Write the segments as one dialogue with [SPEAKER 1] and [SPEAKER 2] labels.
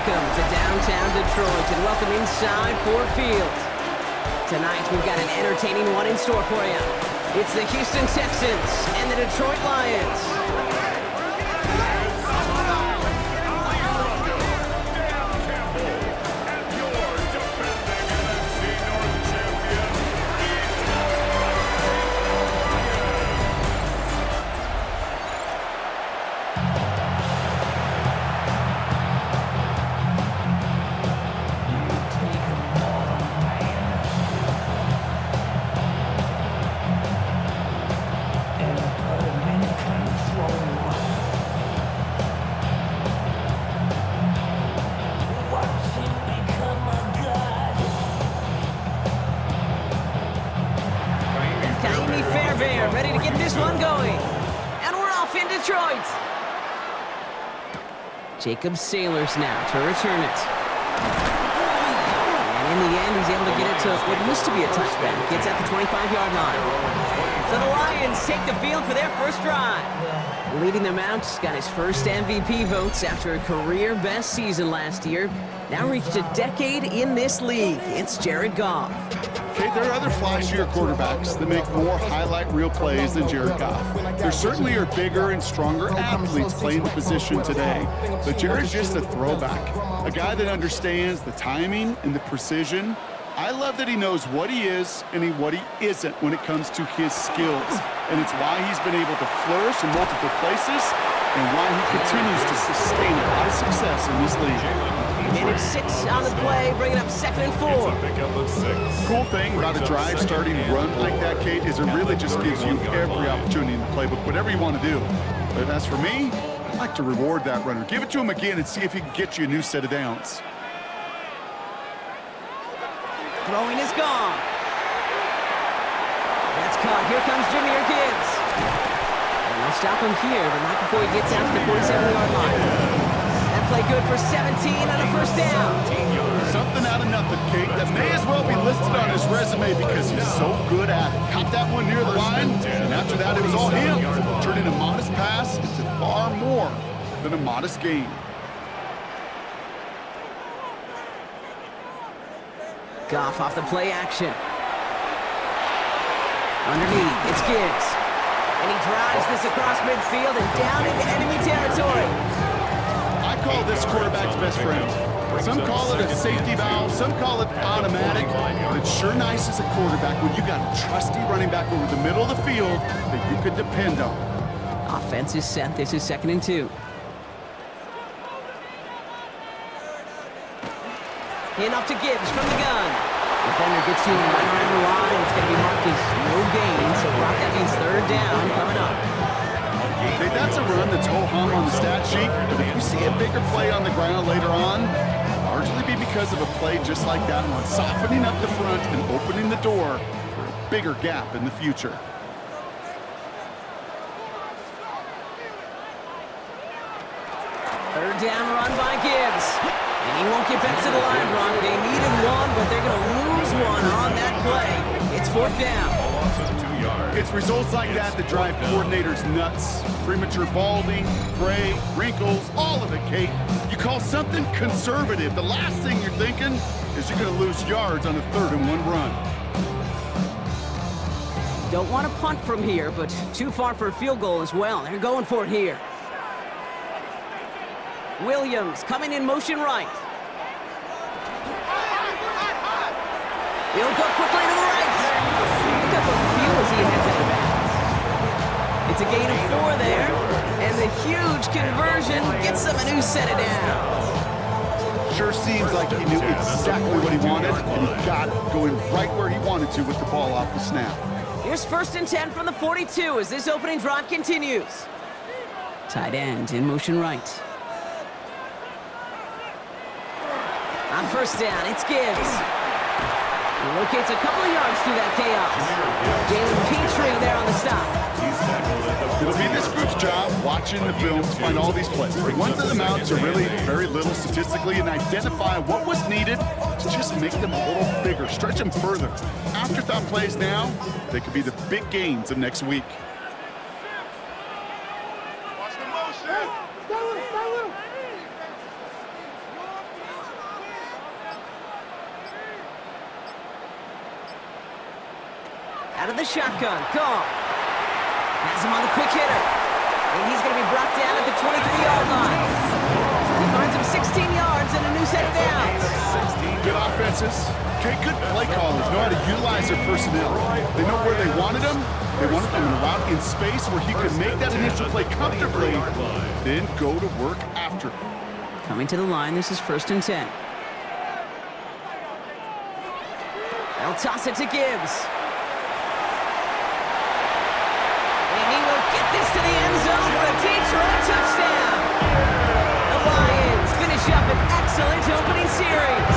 [SPEAKER 1] Welcome to downtown Detroit and welcome inside Ford Field. Tonight we've got an entertaining one in store for you. It's the Houston Texans and the Detroit Lions. Ready to get this one going. And we're off in Detroit. Jacob Sailors now to return it. And in the end, he's able to get it to what used to be a touchback. It's at the 25-yard line. So the Lions take the field for their first drive. Leading them out, got his first MVP votes after a career-best season last year. Now reached a decade in this league. It's Jared Goff.
[SPEAKER 2] Okay, there are other flashier quarterbacks that make more highlight reel plays than Jared Goff. There certainly are bigger and stronger athletes playing the position today, but Jared's just a throwback, a guy that understands the timing and the precision. I love that he knows what he is and what he isn't when it comes to his skills, and it's why he's been able to flourish in multiple places and why he continues to sustain a lot of success in this league.
[SPEAKER 1] And it's 6 on the play, bringing up 2nd and 4.
[SPEAKER 2] Cool thing about a drive starting run like that, Kate, is it really just gives you every opportunity in the playbook, whatever you want to do. But as for me, I like to reward that runner. Give it to him again and see if he can get you a new set of downs.
[SPEAKER 1] Throwing is gone. That's caught. Here comes Jahmyr Gibbs. And they'll stop him here, but not before he gets out to the 47-yard line. That play good for 17 on a first down.
[SPEAKER 2] Something out of nothing, Kate, that may as well be listed on his resume because he's so good at it. Caught that one near the line, and after that it was all him, turning a modest pass into far more than a modest gain.
[SPEAKER 1] Goff off the play action. Underneath, it's Gibbs. And he drives this across midfield and down into enemy territory.
[SPEAKER 2] I call this quarterback's best friend. Some call it a safety valve, some call it automatic, but it's sure nice as a quarterback when you got a trusty running back over the middle of the field that you could depend on.
[SPEAKER 1] Offense is set. This is 2nd and 2. Handoff to Gibbs from the gun. Defender gets to him right around the line. It's going to be marked as no gain. So Brock, that means 3rd down coming up.
[SPEAKER 2] Okay, that's a run that's ho-hum on the stat sheet, but if you see a bigger play on the ground later on, it'll largely be because of a play just like that one, softening up the front and opening the door for a bigger gap in the future.
[SPEAKER 1] Third down run by Gibbs. And he won't get back to the line, Ron. They needed one, but they're going to lose one on that play. It's 4th down.
[SPEAKER 2] It's results like that that drive coordinators nuts. Premature balding, gray, wrinkles, all of it, Kate. You call something conservative. The last thing you're thinking is you're going to lose yards on a 3rd and 1 run.
[SPEAKER 1] Don't want to punt from here, but too far for a field goal as well. They're going for it here. Williams coming in motion right. He'll go quickly to the right. Look at the fuel as he heads out of bounds. It's a gain of 4 there, and the huge conversion gets them a new set of downs.
[SPEAKER 2] Sure seems like he knew exactly what he wanted, and he got it going right where he wanted to with the ball off the snap.
[SPEAKER 1] Here's 1st and 10 from the 42 as this opening drive continues. Tight end in motion right. On 1st down, it's Gibbs. He locates a couple of yards through that chaos. Jalen Petrie there on the stop.
[SPEAKER 2] It'll be this group's job watching the film to find all these plays. The ones that amount to really very little statistically and identify what was needed to just make them a little bigger, stretch them further. Afterthought plays now, they could be the big gains of next week.
[SPEAKER 1] Out of the shotgun. Gone. Has him on the quick hitter. And he's going to be brought down at the 23-yard line. He finds him 16 yards and a new set of downs.
[SPEAKER 2] Good offenses. Okay, good play callers know how to utilize their personnel. They know where they wanted him. They wanted him in a route in space where he could make that initial play comfortably, then go to work after.
[SPEAKER 1] Coming to the line, this is 1st and 10. They'll toss it to Gibbs. And he will get this to the end zone for a Detroit touchdown. The Lions finish up an excellent opening series.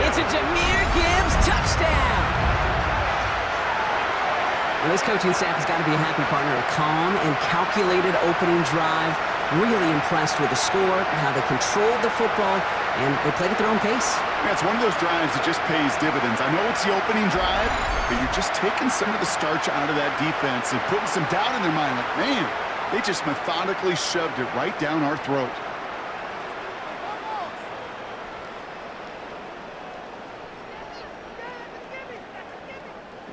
[SPEAKER 1] It's a Jahmyr Gibbs touchdown. Well, this coaching staff has got to be a happy partner. A calm and calculated opening drive. Really impressed with the score, how they controlled the football, and they played at their own pace.
[SPEAKER 2] Yeah, it's one of those drives that just pays dividends. I know it's the opening drive, but you're just taking some of the starch out of that defense and putting some doubt in their mind. Like, man, they just methodically shoved it right down our throat.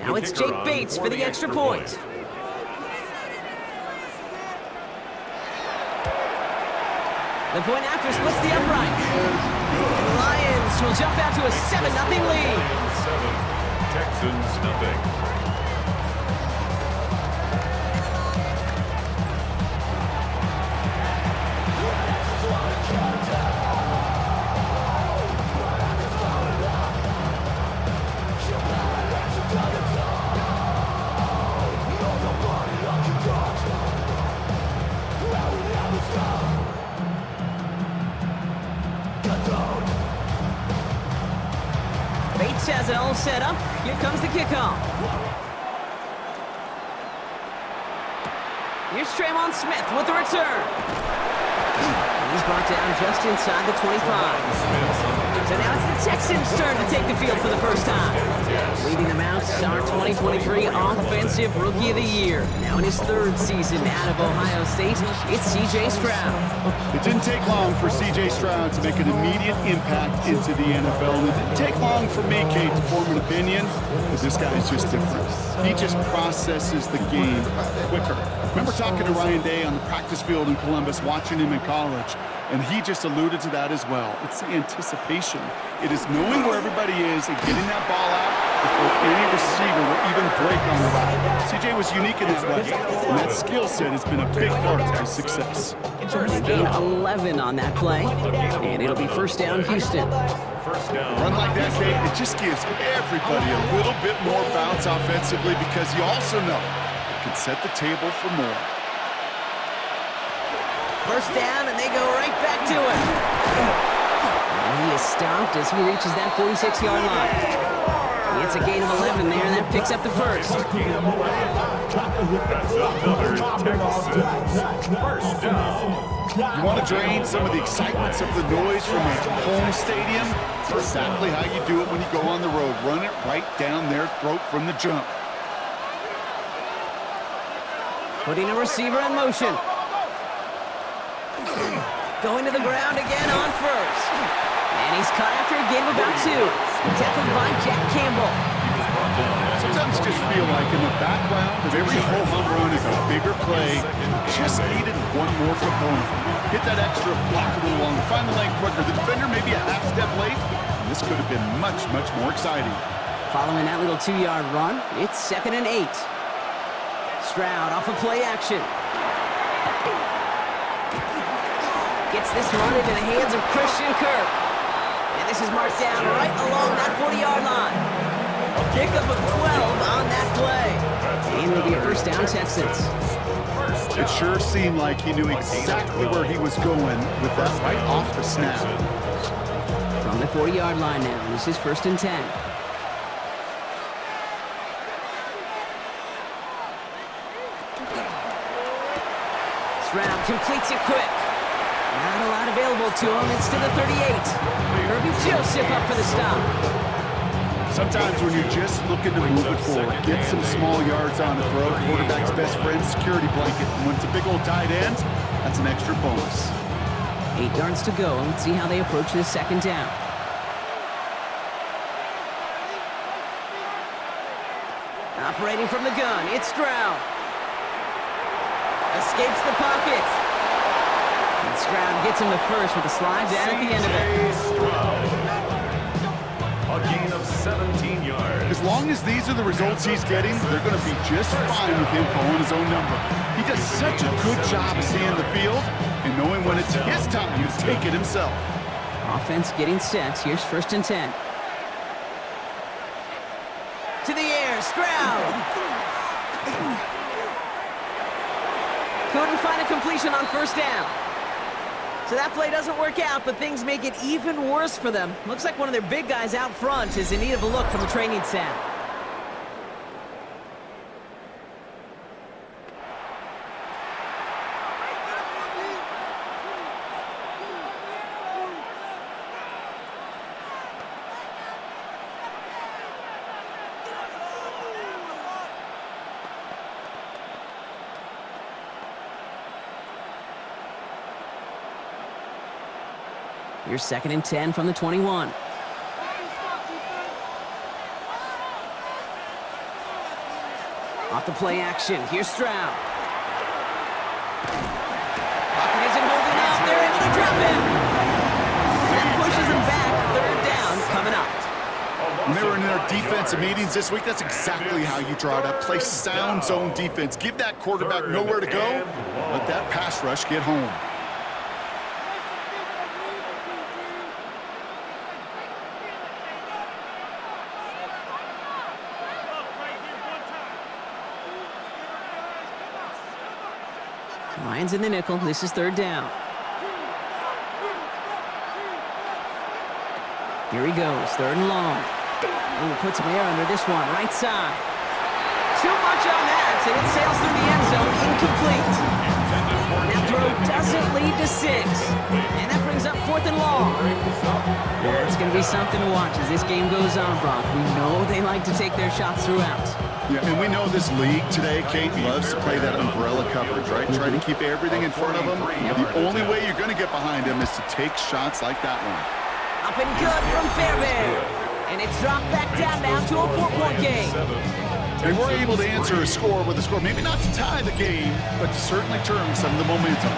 [SPEAKER 1] Now it's Jake Bates for the extra point. The point after splits the upright. And the Lions will jump out to a 7-0 lead.
[SPEAKER 3] Texans nothing.
[SPEAKER 1] Bates has it all set up. Here comes the kickoff. Here's Tremont Smith with the return. And he's brought down just inside the 25. So now it's the Texans' turn to take the field for the first time. Leading them out, our 2023 Offensive Rookie of the Year. Now in his 3rd season out of Ohio State, it's C.J. Stroud.
[SPEAKER 2] It didn't take long for C.J. Stroud to make an immediate impact into the NFL. And it didn't take long for me, Kate, to form an opinion, but this guy is just different. He just processes the game quicker. Remember talking to Ryan Day on the practice field in Columbus, watching him in college, and he just alluded to that as well. It's the anticipation. It is knowing where everybody is and getting that ball out before any receiver will even break on the route. CJ was unique in that way, and that skill set has been a big part of his success.
[SPEAKER 1] Gain 11 on that play, and it'll be 1st down, Houston.
[SPEAKER 2] A run like that, Kate, it just gives everybody a little bit more bounce offensively because you also know it can set the table for more.
[SPEAKER 1] 1st down, and they go right back to it. And he is stopped as he reaches that 46-yard line. It's a gain of 11 there, and that picks up the 1st.
[SPEAKER 3] That's another Texans 1st down.
[SPEAKER 2] You want to drain some of the excitement, some of the noise from a home stadium? It's exactly how you do it when you go on the road. Run it right down their throat from the jump.
[SPEAKER 1] Putting a receiver in motion. Going to the ground again on 1st. And he's caught after a gain of about 2. Tackled by Jack Campbell.
[SPEAKER 2] Sometimes just feel like in the background of every whole home run is a bigger play. Just needed one more component. Hit that extra block a little longer. Find the lane quicker. The defender maybe a half step late. And this could have been much, much more exciting.
[SPEAKER 1] Following that little 2-yard run, it's 2nd and 8. Stroud off of play action. Gets this run into the hands of Christian Kirk. And this is marked down right along that 40-yard line. A pickup of 12 on that play. And it'll be a 1st down, Texans.
[SPEAKER 2] It sure seemed like he knew exactly where he was going with that right off the snap.
[SPEAKER 1] From the 40-yard line now, this is 1st and 10. Stroud completes it quick. Not a lot available to him. It's to the 38. Kirby Joseph up for the stop.
[SPEAKER 2] Sometimes when you're just looking to move it forward, get some small yards on the throw, quarterback's best friend, security blanket. And when it's a big old tight end, that's an extra bonus.
[SPEAKER 1] 8 yards to go. Let's see how they approach this 2nd down. Operating from the gun, it's Stroud. Escapes the pocket. And Stroud gets him the first with a slide down at the end of it.
[SPEAKER 3] Stroud. A gain of 17 yards.
[SPEAKER 2] As long as these are the results he's getting, they're going to be just fine with him calling his own number. He does such a good job of seeing the field and knowing when it's his time to take it himself.
[SPEAKER 1] Offense getting set. Here's 1st and 10. To the air, Stroud. Couldn't find a completion on 1st down. So that play doesn't work out, but things make it even worse for them. Looks like one of their big guys out front is in need of a look from the training staff. Here's 2nd and 10 from the 21. Off the play action, here's Stroud. Pocket isn't holding up, they're able to drop him. That pushes him back, 3rd down coming up.
[SPEAKER 2] When they were in their defensive meetings this week, that's exactly how you draw it up. Play sound zone defense. Give that quarterback nowhere to go. Let that pass rush get home.
[SPEAKER 1] Lions in the nickel. This is 3rd down. Here he goes, 3rd and long. Ooh, puts some air under this one, right side. Too much on that, and it sails through the end zone, incomplete. That throw doesn't lead to 6. And that brings up 4th and long. Yeah, it's going to be something to watch as this game goes on, Brock. We know they like to take their shots throughout.
[SPEAKER 2] Yeah, and we know this league today, Kate, loves to play that umbrella coverage, right? Try to keep everything in front of them. The only way you're going to get behind them is to take shots like that one.
[SPEAKER 1] Up and good from Fairbairn. And it's dropped back down now to a 4-point game.
[SPEAKER 2] They were able to answer a score with a score, maybe not to tie the game, but to certainly turn some of the momentum.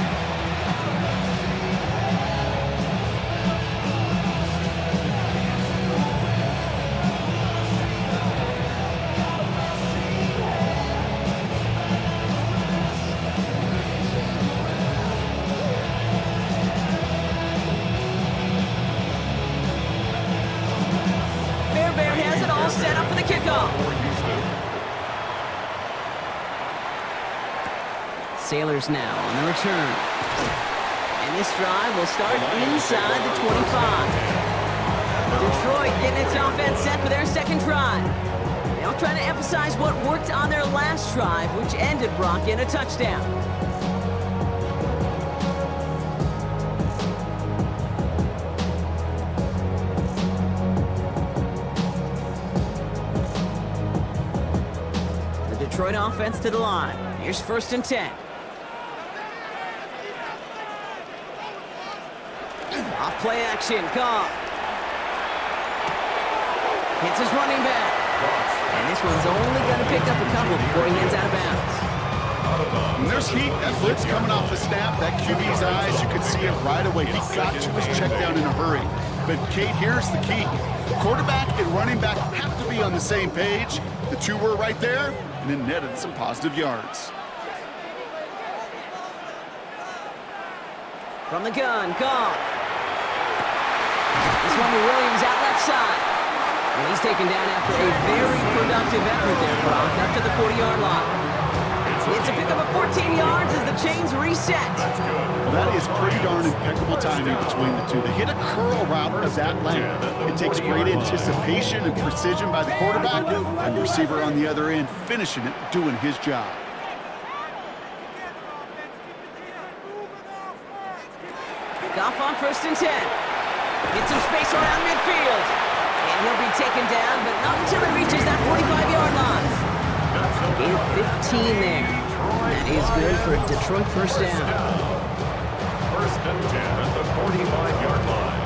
[SPEAKER 1] Set up for the kickoff. Sailors now on the return. And this drive will start inside the 25. Detroit getting its offense set for their 2nd drive. They'll try to emphasize what worked on their last drive, which ended, Brock, in a touchdown. Detroit offense to the line. Here's 1st and 10. Off play action, Goff. Hits his running back. And this one's only going to pick up a couple before he heads out of bounds.
[SPEAKER 2] When there's heat, that blitz coming off the snap, that QB's eyes, you could see it right away. He got to his check down in a hurry. But, Kate, here's the key. Quarterback and running back have to be on the same page. The two were right there, and then netted some positive yards.
[SPEAKER 1] From the gun, Goff. This one to Williams out left side. And he's taken down after a very productive effort there, Brock, up to the 40-yard line. It's a pickup of 14 yards as the chains reset.
[SPEAKER 2] Well, that is pretty darn impeccable timing between the two. They hit a curl route of that length. It takes great anticipation and precision by the quarterback, and the receiver on the other end finishing it, doing his job.
[SPEAKER 1] Goff on 1st and 10. Get some space around midfield. And he'll be taken down, but not until he reaches that 45-yard line. Gain 15 there. That is good for a Detroit 1st down.
[SPEAKER 3] 1st and 10 at the 45-yard line.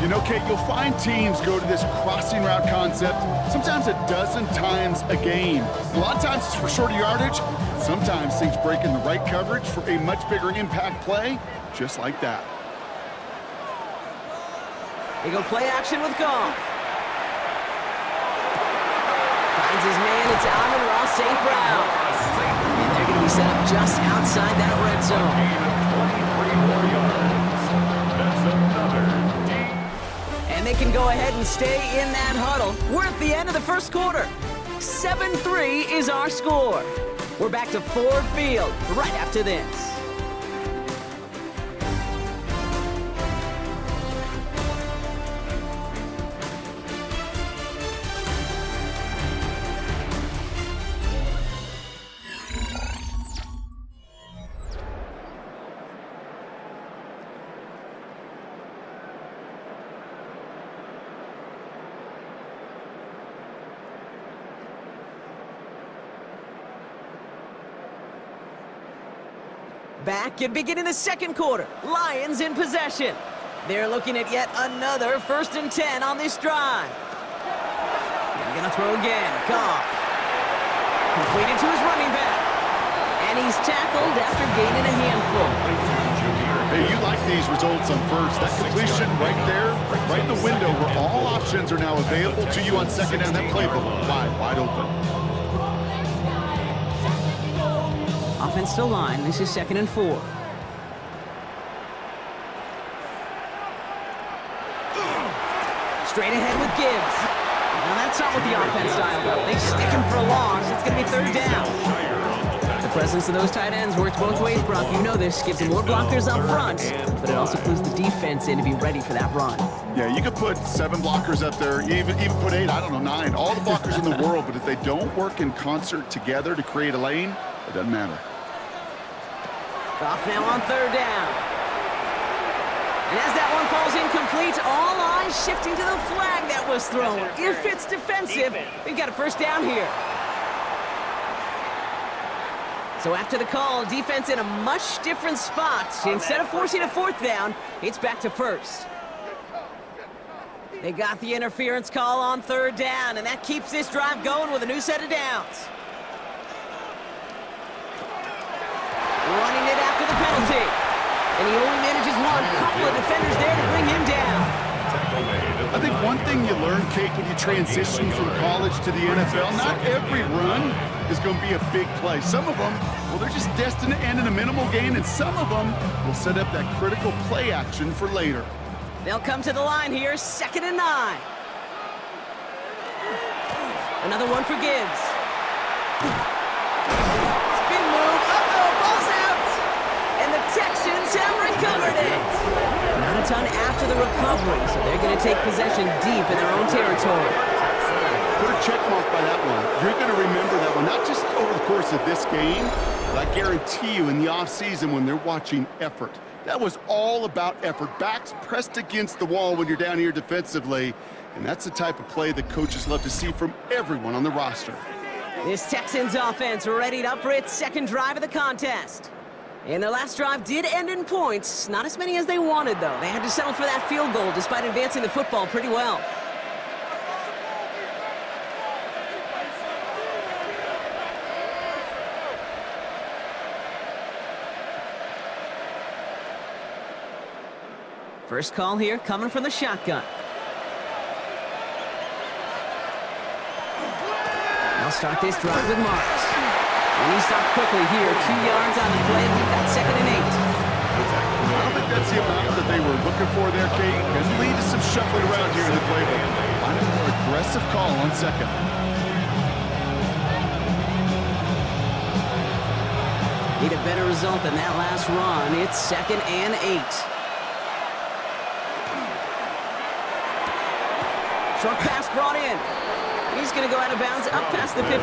[SPEAKER 2] You know, Kate, you'll find teams go to this crossing route concept sometimes a dozen times a game. A lot of times it's for shorter yardage. Sometimes things break in the right coverage for a much bigger impact play, just like that.
[SPEAKER 1] They go play action with Goff. Finds his man, it's Amon-Ra St. Brown. And they're going to be set up just outside that red zone.
[SPEAKER 3] 23 more yards. That's another.
[SPEAKER 1] And they can go ahead and stay in that huddle. We're at the end of the first quarter. 7-3 is our score. We're back to Ford Field right after this. Back and beginning the second quarter. Lions in possession. They're looking at yet another 1st and 10 on this drive. They're going to throw again. Goff. Completed to his running back. And he's tackled after gaining a handful.
[SPEAKER 2] Hey, you like these results on first. That completion right there, right in the window where all options are now available to you on second down. That playbook wide open.
[SPEAKER 1] Offense to line. This is 2nd and 4. Straight ahead with Gibbs. Now that's not what the offense style does. They stick him for a loss. It's going to be 3rd down. The presence of those tight ends works both ways, Brock. You know this. Gives them more blockers up front, but it also clues the defense in to be ready for that run.
[SPEAKER 2] Yeah, you could put 7 blockers up there, even put 8, I don't know, 9. All the blockers in the world, but if they don't work in concert together to create a lane, it doesn't matter.
[SPEAKER 1] Off now on 3rd down. And as that one falls incomplete, all eyes shifting to the flag that was thrown. If it's defensive, we've got a 1st down here. So after the call, defense in a much different spot. Instead of forcing a 4th down, it's back to 1st. They got the interference call on 3rd down, and that keeps this drive going with a new set of downs. Running it after the penalty. And he only manages one. Couple of defenders there to bring him down.
[SPEAKER 2] I think one thing you learn, Kate, when you transition from college to the NFL, not every run is going to be a big play. Some of them, well, they're just destined to end in a minimal gain, and some of them will set up that critical play action for later.
[SPEAKER 1] They'll come to the line here, 2nd and 9. Another one for Gibbs. Spin move. Uh-oh, ball's out. And the Texans have recovered it. Not a ton after the recovery, so they're going to take possession deep in their own territory.
[SPEAKER 2] Put a check mark by that one. You're going to remember that one, not just over the course of this game, but I guarantee you in the offseason when they're watching effort. That was all about effort. Backs pressed against the wall when you're down here defensively, and that's the type of play that coaches love to see from everyone on the roster.
[SPEAKER 1] This Texans offense readied up for its 2nd drive of the contest. And their last drive did end in points. Not as many as they wanted, though. They had to settle for that field goal despite advancing the football pretty well. First call here coming from the shotgun. They'll start this drive with Marks. And he stopped quickly here. 2 yards on the play. We've got 2nd and 8.
[SPEAKER 2] I don't think that's the amount that they were looking for there, Kate. Can lead to some shuffling around here in the playbook. Find a more aggressive call on 2nd.
[SPEAKER 1] Need a better result than that last run. It's 2nd and 8. Short pass brought in. He's going to go out of bounds up past the 15.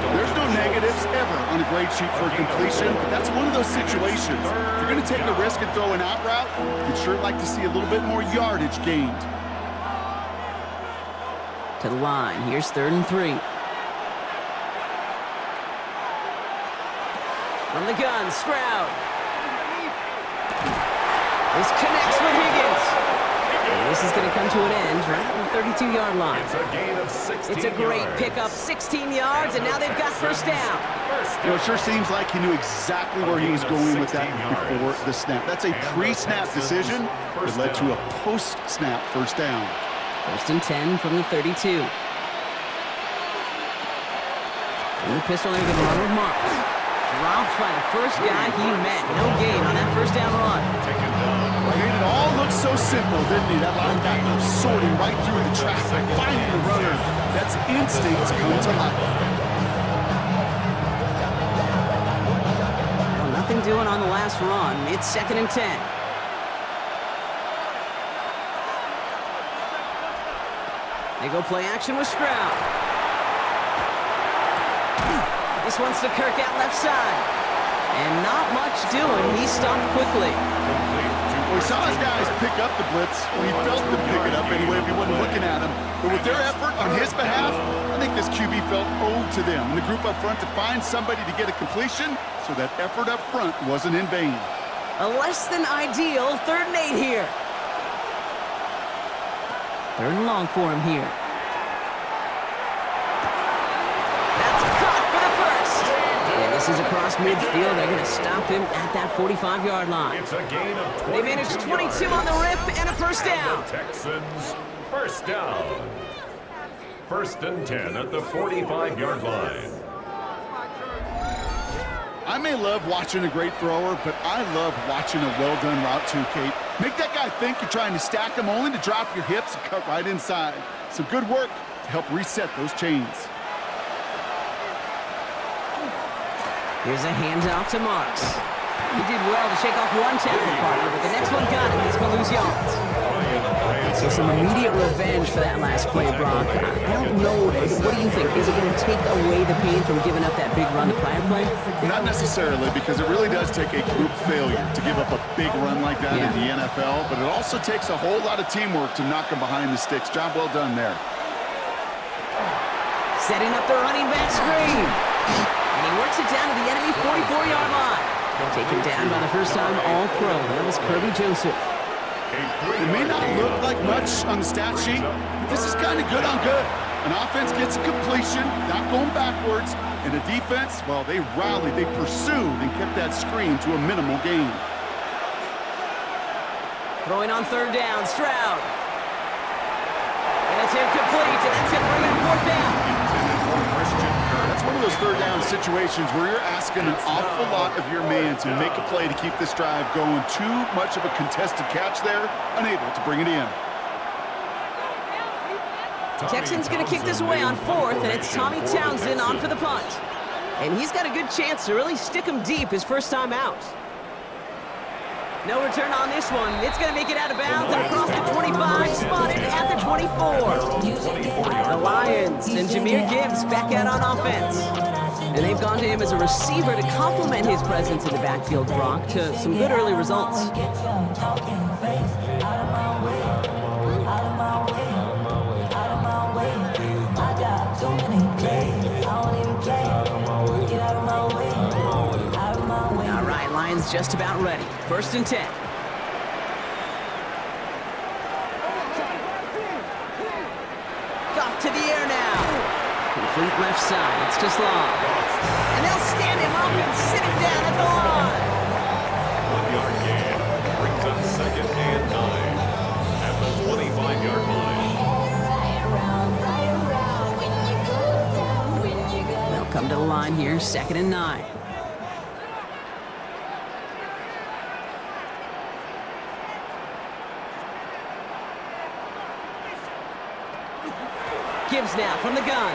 [SPEAKER 2] There's no negatives ever on a grade sheet for a completion, but that's one of those situations. If you're going to take a risk and throw an out route, you'd sure like to see a little bit more yardage gained.
[SPEAKER 1] To the line. Here's 3rd and 3. From the gun, Stroud. This connects with Higgins. this is going to come to an end right at the 32-yard line.
[SPEAKER 3] It's a gain of 16
[SPEAKER 1] It's a great
[SPEAKER 3] yards.
[SPEAKER 1] pickup, 16 yards, and now they've got first down.
[SPEAKER 2] You know, it sure seems like he knew exactly where he was going with that before the snap. That's a pre-snap decision that led to a post-snap first down.
[SPEAKER 1] First and 10 from the 32. In the pistol, they're going to run with Marks. Dropped by the first guy he met. No gain on that first down run.
[SPEAKER 2] Made it all look so simple, didn't he? That linebacker sorting right through the traffic, finding the runner. That's instincts come to life.
[SPEAKER 1] Well, nothing doing on the last run. It's second and 10. They go play action with Stroud. This one's to Kirk out left side. And not much doing. He stopped quickly.
[SPEAKER 2] Well, we saw his guys pick up the blitz. Well, he felt them pick it up anyway if he wasn't looking at him. But with their effort on his behalf, I think this QB felt owed to them and the group up front to find somebody to get a completion, so that effort up front wasn't in vain.
[SPEAKER 1] A less than ideal 3rd and 8 here. 3rd and long for him here. That's caught for the first. And this is across midfield. They're going to stop him at that 45-yard line.
[SPEAKER 3] It's a gain of 22
[SPEAKER 1] They managed 22 on the rip and a first down.
[SPEAKER 3] Texans, first down. First and 10 at the 45-yard line.
[SPEAKER 2] I may love watching a great thrower, but I love watching a well-done route too, Kate. Make that guy think you're trying to stack him only to drop your hips and cut right inside. Some good work to help reset those chains.
[SPEAKER 1] Here's a handoff to Marks. He did well to shake off one tackle partner, but the next one got him. He's going to lose yards. So some immediate revenge for that last play, Brock. I don't know. What do you think? Is it going to take away the pain from giving up that big run the prior play?
[SPEAKER 2] Not necessarily, because it really does take a group failure to give up a big run like that in the NFL, but it also takes a whole lot of teamwork to knock them behind the sticks. Job well done there.
[SPEAKER 1] Setting up the running back screen. And he works it down to the enemy 44-yard line. Taken down by the first-time All-Pro. That was Kirby Joseph.
[SPEAKER 2] It may not look like much on the stat sheet, but this is kind of good on good. An offense gets a completion, not going backwards, and a defense, well, they rallied, they pursued, and kept that screen to a minimal gain.
[SPEAKER 1] Throwing on 3rd down, Stroud. And it's incomplete, and that's going to bring up 4th down.
[SPEAKER 2] That's one of those 3rd down situations where you're asking an awful lot of your man to make a play to keep this drive going. Too much of a contested catch there, unable to bring it in.
[SPEAKER 1] Texans going to kick this away on 4th, and it's Tommy Townsend on for the punt. And he's got a good chance to really stick him deep his first time out. No return on this one. It's going to make it out of bounds and across the 25, spotted at the 24. The Lions and Jahmyr Gibbs back out on offense. And they've gone to him as a receiver to complement his presence in the backfield, Brock, to some good early results. All right, Lions just about ready. 1st and 10. Off to the air now. Complete left side. It's to Slaw. And they'll stand him up and sit him down at the line.
[SPEAKER 3] 1-yard gain brings up 2nd and 9 at the 25-yard line.
[SPEAKER 1] They'll come to the line here, 2nd and 9. Gibbs now from the gun.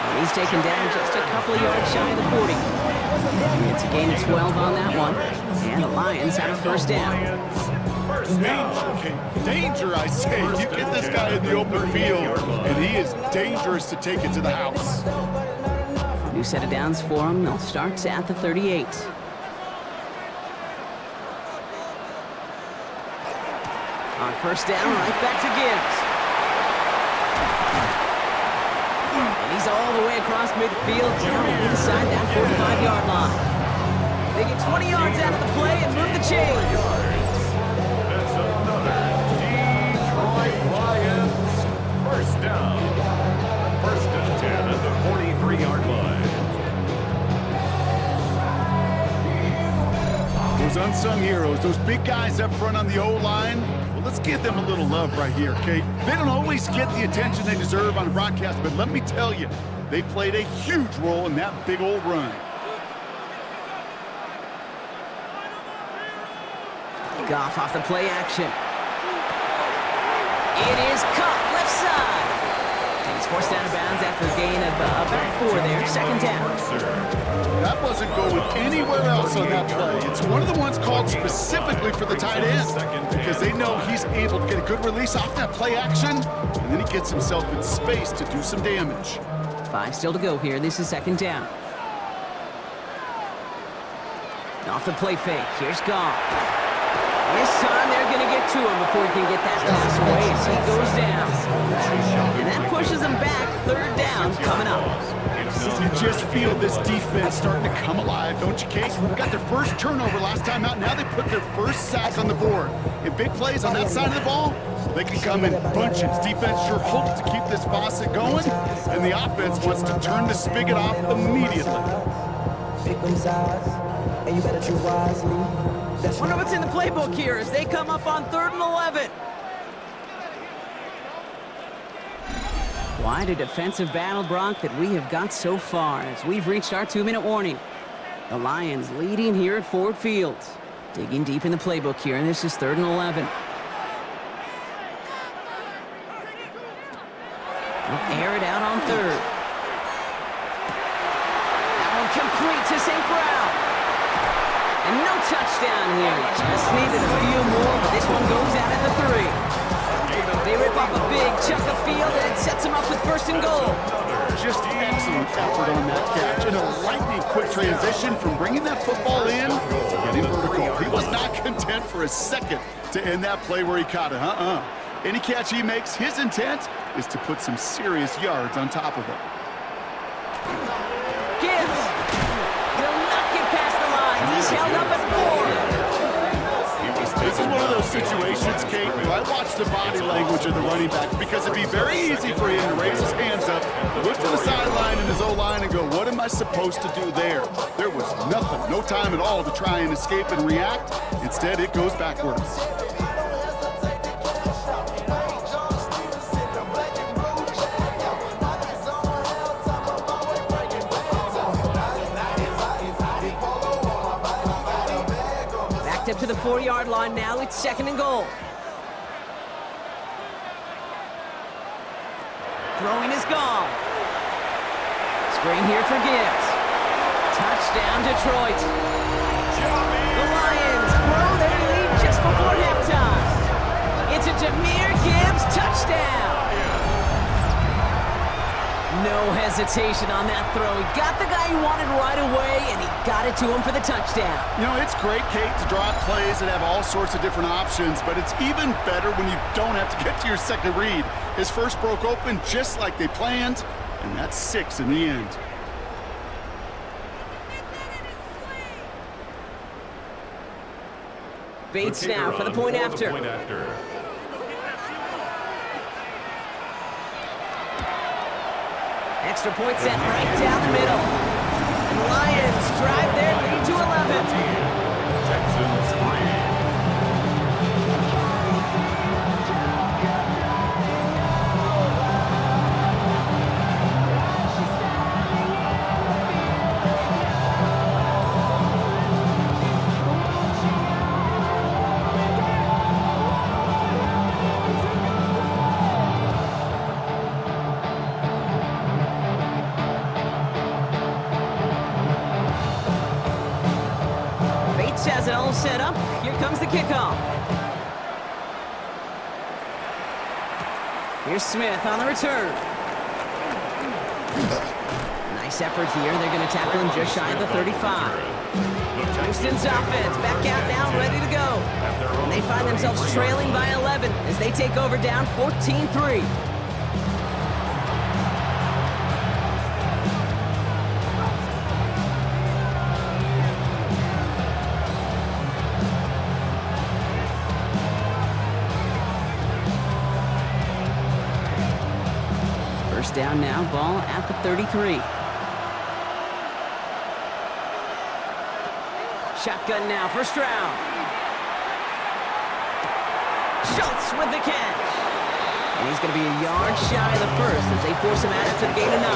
[SPEAKER 1] And he's taken down just a couple of yards shy of the 40. It's a gain of 12 on that one. And the Lions have a first down.
[SPEAKER 2] Danger, danger, I say. You get this guy in the open field, and he is dangerous to take it to the house.
[SPEAKER 1] New set of downs for him. They'll start at the 38. On first down, right back to Gibbs. And he's all the way across midfield, down inside that 45-yard line. They get 20 yards out of the play and move the chains.
[SPEAKER 3] down. First and 10 at the 43-yard line.
[SPEAKER 2] Those unsung heroes, those big guys up front on the O-line, well, let's give them a little love right here, okay? They don't always get the attention they deserve on the broadcast, but let me tell you, they played a huge role in that big old run.
[SPEAKER 1] Goff off the play action. It is caught left side. And it's forced out of bounds after a gain of about 4 there. Second down.
[SPEAKER 2] That wasn't going anywhere else on that play. It's one of the ones called specifically for the tight end because they know he's able to get a good release off that play action, and then he gets himself in space to do some damage.
[SPEAKER 1] 5 still to go here. This is second down. Off the play fake. Here's Goff. This time they're going to get to him before he can get that pass away as he goes down. And that pushes him back. Third down coming up.
[SPEAKER 2] You just feel this defense starting to come alive, don't you, Kate? Got their first turnover last time out. Now they put their first sack on the board. In big plays on that side of the ball, they can come in bunches. Defense sure hopes to keep this faucet going, and the offense wants to turn the spigot off immediately.
[SPEAKER 4] And you better choose wisely.
[SPEAKER 1] Wonder what's in the playbook here as they come up on 3rd and 11. Quite a defensive battle, Brock, that we have got so far as we've reached our 2-minute warning. The Lions leading here at Ford Field. Digging deep in the playbook here, and this is 3rd and 11. They'll air it out on 3rd. That one complete to St. Brown. And no touchdown here. Just needed a few more, but this one goes out at the 3. They rip off a big chunk of field, and it sets them up with 1st and goal.
[SPEAKER 2] Just excellent effort on that catch. And a lightning quick transition from bringing that football in to getting vertical. He was not content for a second to end that play where he caught it. Any catch he makes, his intent is to put some serious yards on top of it.
[SPEAKER 1] Gibbs will not get past the line. He's held up at 4.
[SPEAKER 2] This is one of those situations, Kate, where I watch the body language of the running back because it'd be very easy for him to raise his hands up, look to the sideline in his O-line and go, what am I supposed to do there? There was nothing, no time at all to try and escape and react. Instead, it goes backwards.
[SPEAKER 1] Up to the 4-yard line now. It's 2nd and goal. Throwing is gone. Screen here for Gibbs. Touchdown, Detroit. The Lions grow their lead just before halftime. It's a Jahmyr Gibbs touchdown. No hesitation on that throw. He got the guy he wanted right away, and he got it to him for the touchdown.
[SPEAKER 2] You know, it's great, Kate, to draw up plays that have all sorts of different options, but it's even better when you don't have to get to your second read. His first broke open just like they planned, and that's 6 in the end.
[SPEAKER 1] Bates now for the point after. Extra point set right down the middle. And Lions drive their lead to 11.
[SPEAKER 3] Texans 3.
[SPEAKER 1] Has it all set up. Here comes the kickoff. Here's Smith on the return. Nice effort here. They're going to tackle him just shy of the 35. Houston's offense back out now, ready to go. And they find themselves trailing by 11 as they take over down 14-3. First down now, ball at the 33. Shotgun now, first round. Schultz with the catch. And he's going to be a yard shy of the first as they force him out after the gain of 9.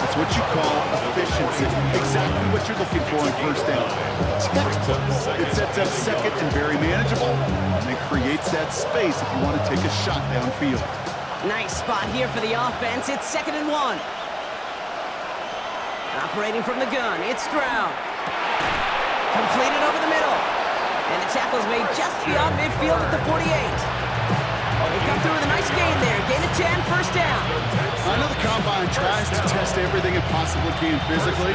[SPEAKER 2] That's what you call efficiency. Exactly what you're looking for in first down. Textbook. It sets up second and very manageable, and it creates that space if you want to take a shot downfield.
[SPEAKER 1] Nice spot here for the offense. It's 2nd and 1. Operating from the gun, it's Stroud. Completed over the middle. And the tackle's made just beyond midfield at the 48. They come through with a nice gain there. Gain of 10, first down.
[SPEAKER 2] I know the Combine tries to test everything it possibly can physically,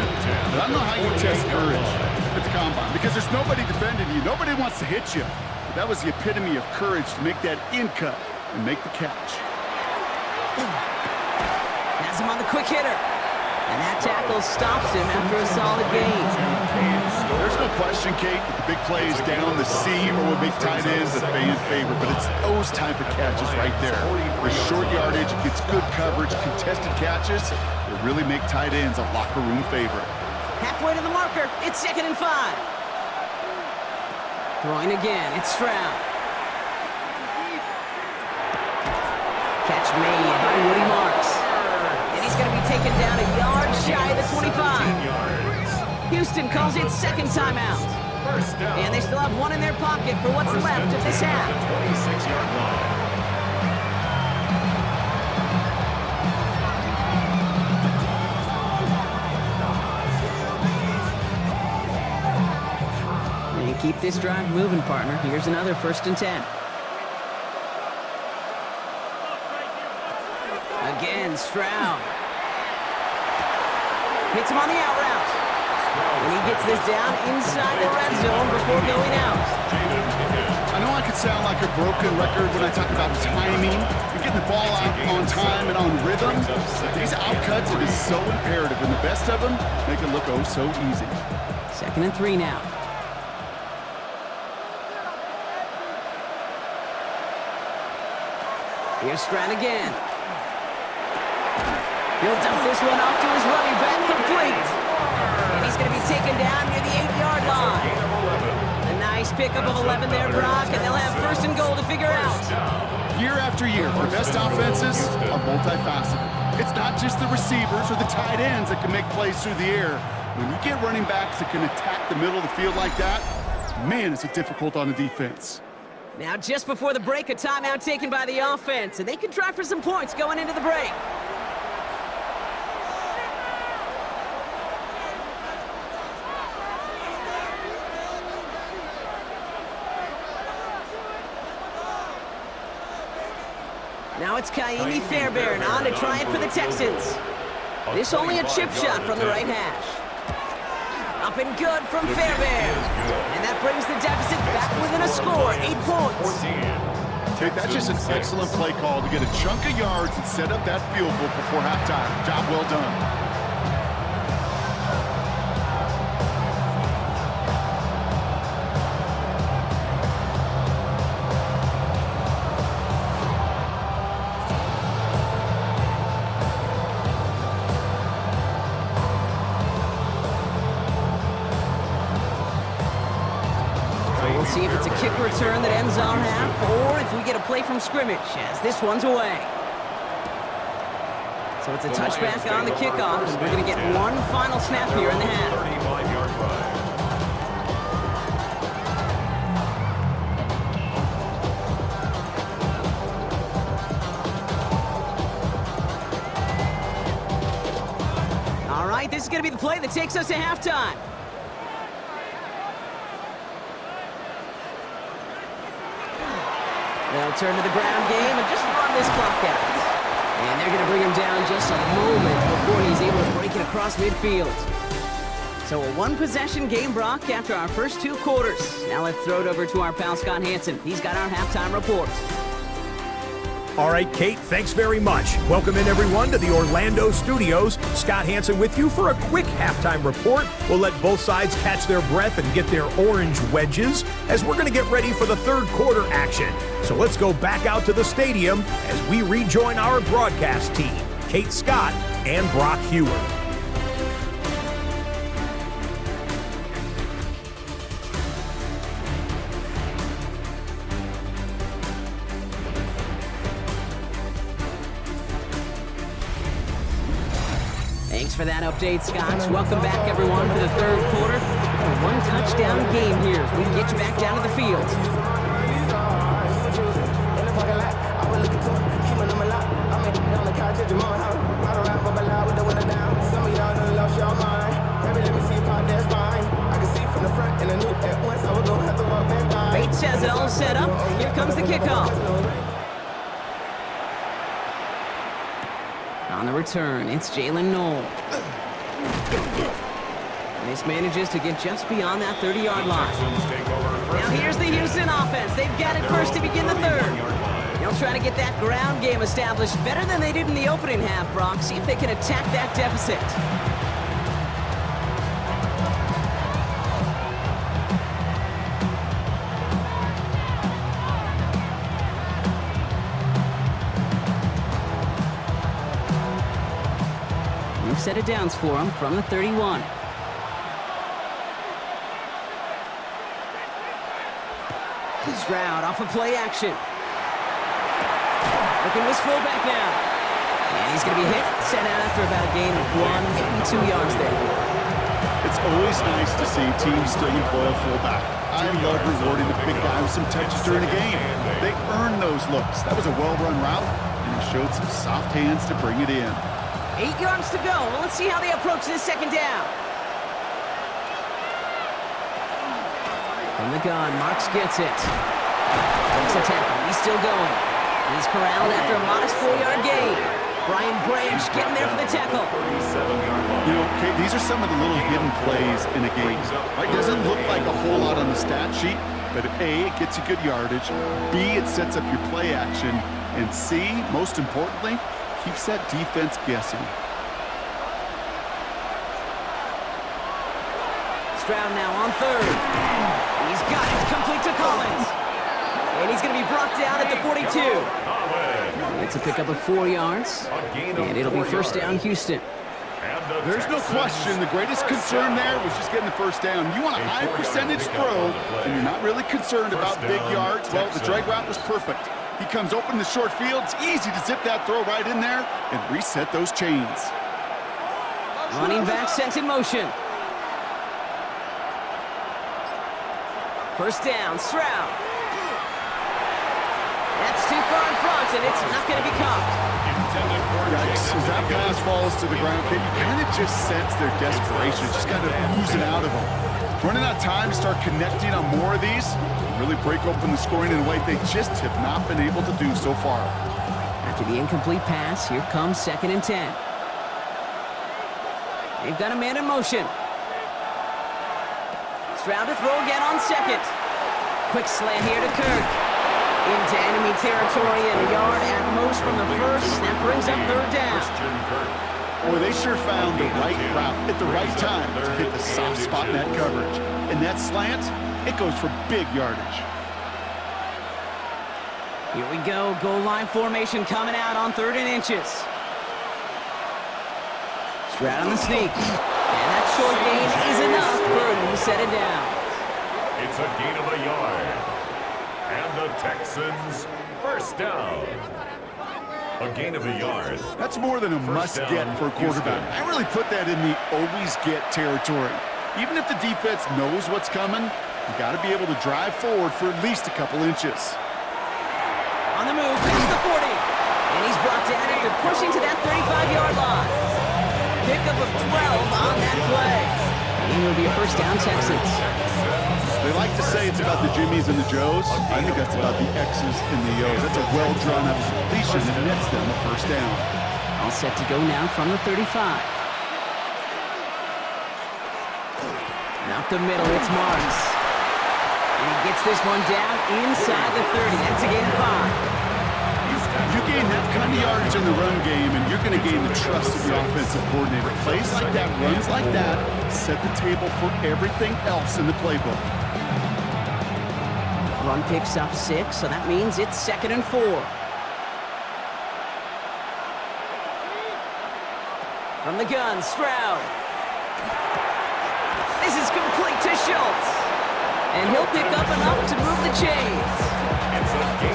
[SPEAKER 2] but I don't know how you test courage at the Combine because there's nobody defending you. Nobody wants to hit you. But that was the epitome of courage to make that in cut and make the catch.
[SPEAKER 1] Has him on the quick hitter. And that tackle stops him after a solid gain.
[SPEAKER 2] There's no question, Kate, that the big plays down the seam or what big tight ends a fan favorite, but it's those type of catches right there. The short yardage, gets good coverage, contested catches, they really make tight ends a locker room favorite.
[SPEAKER 1] Halfway to the marker, it's 2nd and 5. Throwing again, it's Stroud. Catch made by Woody Marks. And he's going to be taken down a yard shy of the 25. Houston calls it second timeout. And they still have one in their pocket for what's left of this half.
[SPEAKER 3] 26-yard line.
[SPEAKER 1] And keep this drive moving, partner. Here's another 1st and 10. Again, Stroud. Hits him on the out route. And he gets this down inside the red zone before going out.
[SPEAKER 2] I know I could sound like a broken record when I talk about timing and getting the ball out on time and on rhythm. But these outcuts, it is so imperative, and the best of them make it look oh so easy.
[SPEAKER 1] 2nd and 3 now. Here's Stroud again. He'll dump this one off to his running back, complete. And he's going to be taken down near the 8-yard line. A nice pickup of 11 there, Brock, and they'll have 1st and goal to figure out.
[SPEAKER 2] Year after year, our best offenses are multifaceted. It's not just the receivers or the tight ends that can make plays through the air. When you get running backs that can attack the middle of the field like that, man, is it difficult on the defense.
[SPEAKER 1] Now, just before the break, a timeout taken by the offense, and they can try for some points going into the break. Now it's Kaimi Fairbairn on to try it for the Texans. This only a chip shot from the right hash. Up and good from Fairbairn. And that brings the deficit back within a score, 8 points.
[SPEAKER 2] Okay, that's just an excellent play call to get a chunk of yards and set up that field goal before halftime. Job well done.
[SPEAKER 1] We'll see if it's a kick return that ends our half, or if we get a play from scrimmage, as this one's away. So it's a touchback on the kickoff, and we're going to get one final snap here in the half.
[SPEAKER 3] 35-yard line.
[SPEAKER 1] All right, this is going to be the play that takes us to halftime. They'll turn to the ground game and just run this clock out. And they're going to bring him down just a moment before he's able to break it across midfield. So a one-possession game, Brock, after our first 2 quarters. Now let's throw it over to our pal Scott Hansen. He's got our halftime report.
[SPEAKER 5] All right, Kate, thanks very much. Welcome in, everyone, to the Orlando studios. Scott Hansen with you for a quick halftime report. We'll let both sides catch their breath and get their orange wedges as we're going to get ready for the third quarter action. So let's go back out to the stadium as we rejoin our broadcast team, Kate Scott and Brock Hewer.
[SPEAKER 1] Thanks for that update, Scott. Welcome back, everyone, for the third quarter. A one-touchdown game here as we get you back down to the field. Bates has it all set up. Here comes the kickoff. On the return, it's Jalen Knoll. This manages to get just beyond that 30-yard line. Now here's the Houston offense. They've got it first to begin the third. They'll try to get that ground game established better than they did in the opening half, Brock. See if they can attack that deficit. Set of downs for him from the 31. Stroud off of play action. Looking to his fullback now. And he's going to be hit, set out after about a gain of 1, maybe 2 yards there.
[SPEAKER 2] It's always nice to see teams still employ a fullback. I love rewarding the big guy with some touches during a game. They earn those looks. That was a well-run route, and he showed some soft hands to bring it in.
[SPEAKER 1] 8 yards to go. Well, let's see how they approach this second down. From the gun, Marks gets it. Makes a tackle. He's still going. He's corralled after a modest 4-yard gain. Brian Branch getting there for the tackle.
[SPEAKER 2] You know, Kate, these are some of the little hidden plays in a game. Right? Doesn't look like a whole lot on the stat sheet, but A, it gets you good yardage. B, it sets up your play action. And C, most importantly, keeps that defense guessing.
[SPEAKER 1] Stroud now on third. He's got it, complete to Collins. And he's going to be brought down at the 42. It's a pickup of 4 yards. And it'll be first down, Houston.
[SPEAKER 2] There's no question. The greatest concern there was just getting the first down. You want a high percentage throw, and you're not really concerned about big yards. Well, the drag route was perfect. He comes open in the short field. It's easy to zip that throw right in there and reset those chains.
[SPEAKER 1] Running back sent in motion. First down, Stroud. That's too far in front, and it's not going to be caught.
[SPEAKER 2] Yikes. As that pass falls to the ground, you kind of just sense their desperation. Just kind of oozing out of them. Running out of time to start connecting on more of these. Really break open the scoring in a way they just have not been able to do so far.
[SPEAKER 1] After the incomplete pass, here comes 2nd and 10. They've got a man in motion. Stroud to throw again on second. Quick slant here to Kirk. Into enemy territory and a yard at most from the first. That brings up third down.
[SPEAKER 2] Boy, they sure found the right route at the right time to hit the soft spot in that coverage. And that slant, it goes for big yardage.
[SPEAKER 1] Here we go. Goal line formation coming out on 3rd and inches. Stroud on the sneak. And that short gain is enough for a new set of downs.
[SPEAKER 3] It's a gain of a yard. And the Texans first down. A gain of a yard.
[SPEAKER 2] That's more than a must-get for a quarterback. I really put that in the always-get territory. Even if the defense knows what's coming, you got to be able to drive forward for at least a couple inches.
[SPEAKER 1] On the move, past the 40. And he's brought down after pushing to that 35-yard line. Pickup of 12 on that play. And it'll be a first down, Texans.
[SPEAKER 2] They like to say it's about the Jimmies and the Joes. I think that's about the X's and the O's. That's a well-drawn-out completion that nets them a first down.
[SPEAKER 1] All set to go now from the 35. Up the middle, it's Marks. And he gets this one down inside the 30. That's a gain of 5.
[SPEAKER 2] You gain that kind of yardage in the run game, and you're going to gain the trust of your offensive coordinator. Plays like that, runs like that, set the table for everything else in the playbook.
[SPEAKER 1] Run picks up 6, so that means it's 2nd and 4. From the gun, Stroud. This is complete to Schultz. And he'll pick up enough to move the chains.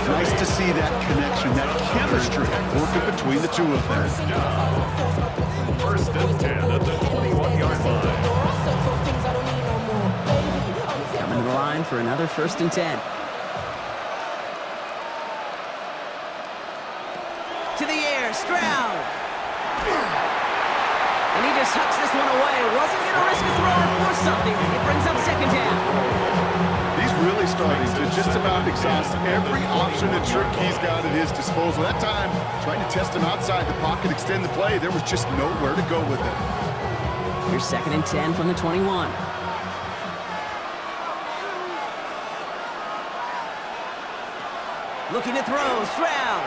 [SPEAKER 2] Nice to see that connection, that chemistry working between the two of them.
[SPEAKER 3] First and 10 at the 21-yard line.
[SPEAKER 1] Coming to the line for another 1st and 10. To the air, Stroud. And he just hucks this one away. Wasn't going to risk a throw or force something. It brings up 2nd down.
[SPEAKER 2] He's really starting to just about exhaust every option and trick he's got at his disposal. That time, trying to test him outside the pocket, extend the play, there was just nowhere to go with it.
[SPEAKER 1] Here's 2nd and 10 from the 21. Looking to throw, Stroud.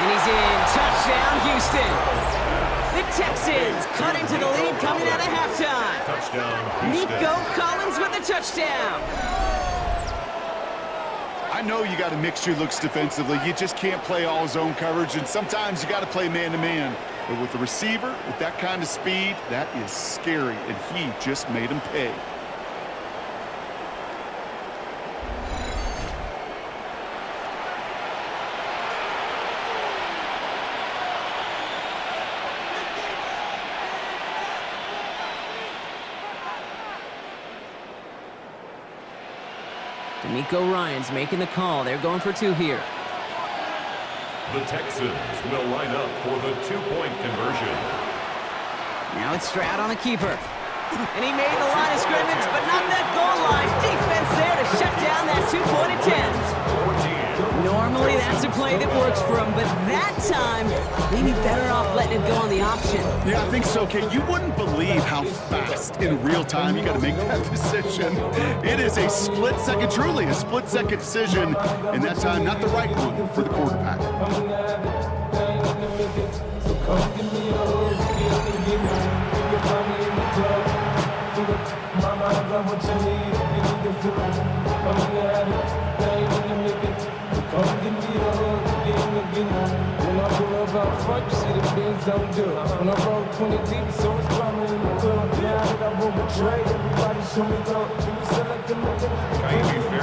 [SPEAKER 1] And he's in. Touchdown, Houston. The Texans cut into the lead coming out of halftime.
[SPEAKER 3] Touchdown, Houston.
[SPEAKER 1] Nico Collins with the touchdown.
[SPEAKER 2] I know you got a mixture looks defensively. You just can't play all zone coverage, and sometimes you got to play man-to-man. But with the receiver, with that kind of speed, that is scary, and he just made him pay.
[SPEAKER 1] D'Amico Ryan's making the call. They're going for 2 here.
[SPEAKER 3] The Texans will line up for the 2-point conversion.
[SPEAKER 1] Now it's Stroud on the keeper. And he made the line of scrimmage, but not that goal line. Defense there to shut down that 2-point attempt. Normally that's a play that works for him, but that time, maybe better off letting it go on the option.
[SPEAKER 2] Yeah, I think so, Kate. You wouldn't believe how fast in real time you got to make that decision. It is a split second, truly a split second decision, and that time not the right one for the quarterback.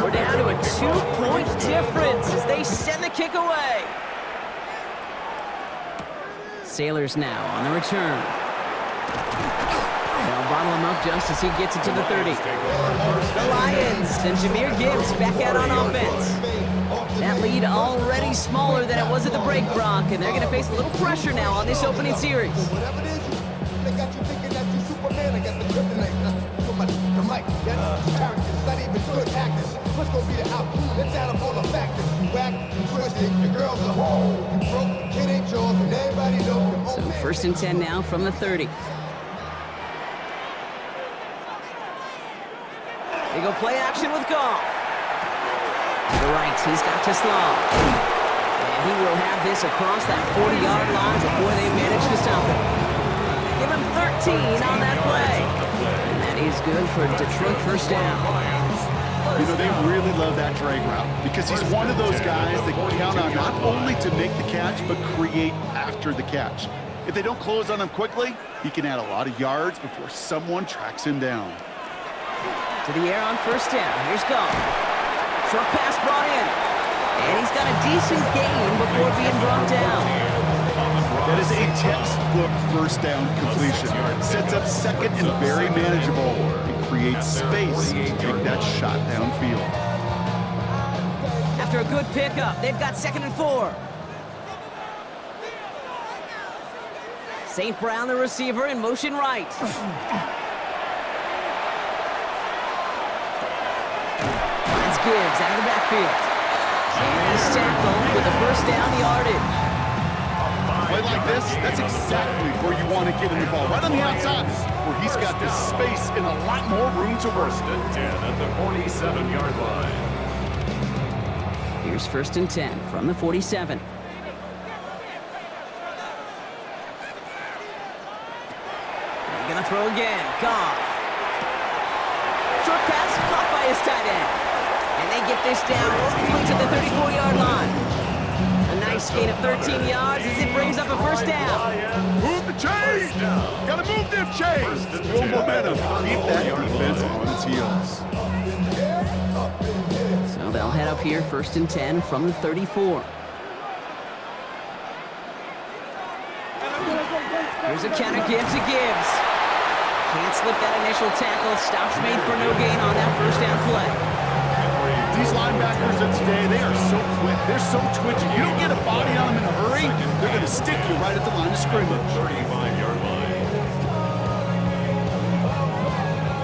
[SPEAKER 1] We're down to a 2-point difference as they send the kick away. Sailors now on the return. They'll bottle him up just as he gets it to the 30. The Lions and Jahmyr Gibbs back out on offense. That lead already smaller than it was at the break, Brock, and they're going to face a little pressure now on this opening series. So 1st and 10 now from the 30. They go play action with Goff. To the right, he's got to slow. And he will have this across that 40-yard line before they manage to stop him. Give him 13 on that play. And that is good for Detroit 1st down.
[SPEAKER 2] You know, they really love that drag route because he's one of those guys that can count on not only to make the catch, but create after the catch. If they don't close on him quickly, he can add a lot of yards before someone tracks him down.
[SPEAKER 1] To the air on 1st down. Here's Goff. Short pass brought in. And he's got a decent gain before being brought down.
[SPEAKER 2] That is a textbook 1st down completion. Sets up 2nd and very manageable. It creates space to take that shot downfield.
[SPEAKER 1] After a good pickup, they've got 2nd and 4. St. Brown, the receiver, in motion right. That's Gibbs out of the backfield. And he's tackled with the 1st down yardage.
[SPEAKER 2] Play like this, that's exactly where you want to get him the ball. Right on the outside, where he's got this space and a lot more room to work.
[SPEAKER 3] 1st and 10 at the 47-yard line.
[SPEAKER 1] Here's 1st and 10 from the 47. They're gonna throw again. Goff. Short pass caught by his tight end. And they get this down roughly to the 34-yard line. A nice gain of 13 yards as it brings up a 1st down.
[SPEAKER 2] Move the chains! Gotta move them chains! Build momentum. Keep that defense on its heels.
[SPEAKER 1] So they'll head up here 1st and 10 from the 34. Here's a counter give to Gibbs. Can't slip that initial tackle. Stops made for no gain on that 1st down play.
[SPEAKER 2] These linebackers of today, they are so quick. They're so twitchy. You don't get a body on them in a hurry, they're going to stick you right at the line of scrimmage.
[SPEAKER 3] 35-yard line.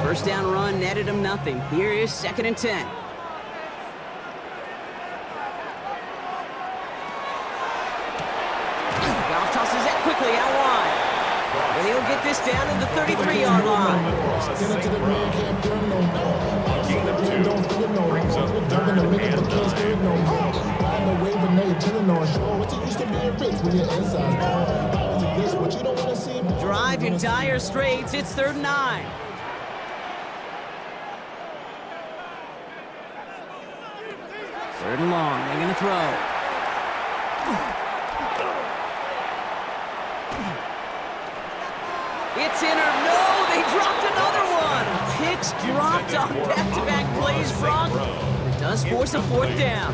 [SPEAKER 1] 1st down run netted him nothing. Here is 2nd and 10. Goff tosses that quickly out wide. And he'll get this down to the 33-yard line.
[SPEAKER 3] Gain of 2 brings up 3rd and 9.
[SPEAKER 1] Drive in dire straits. It's 3rd and 9. Third and long. They're going to throw. It's in or no, they dropped another one. Picks dropped on back-to-back plays, Brock. It does force a 4th down.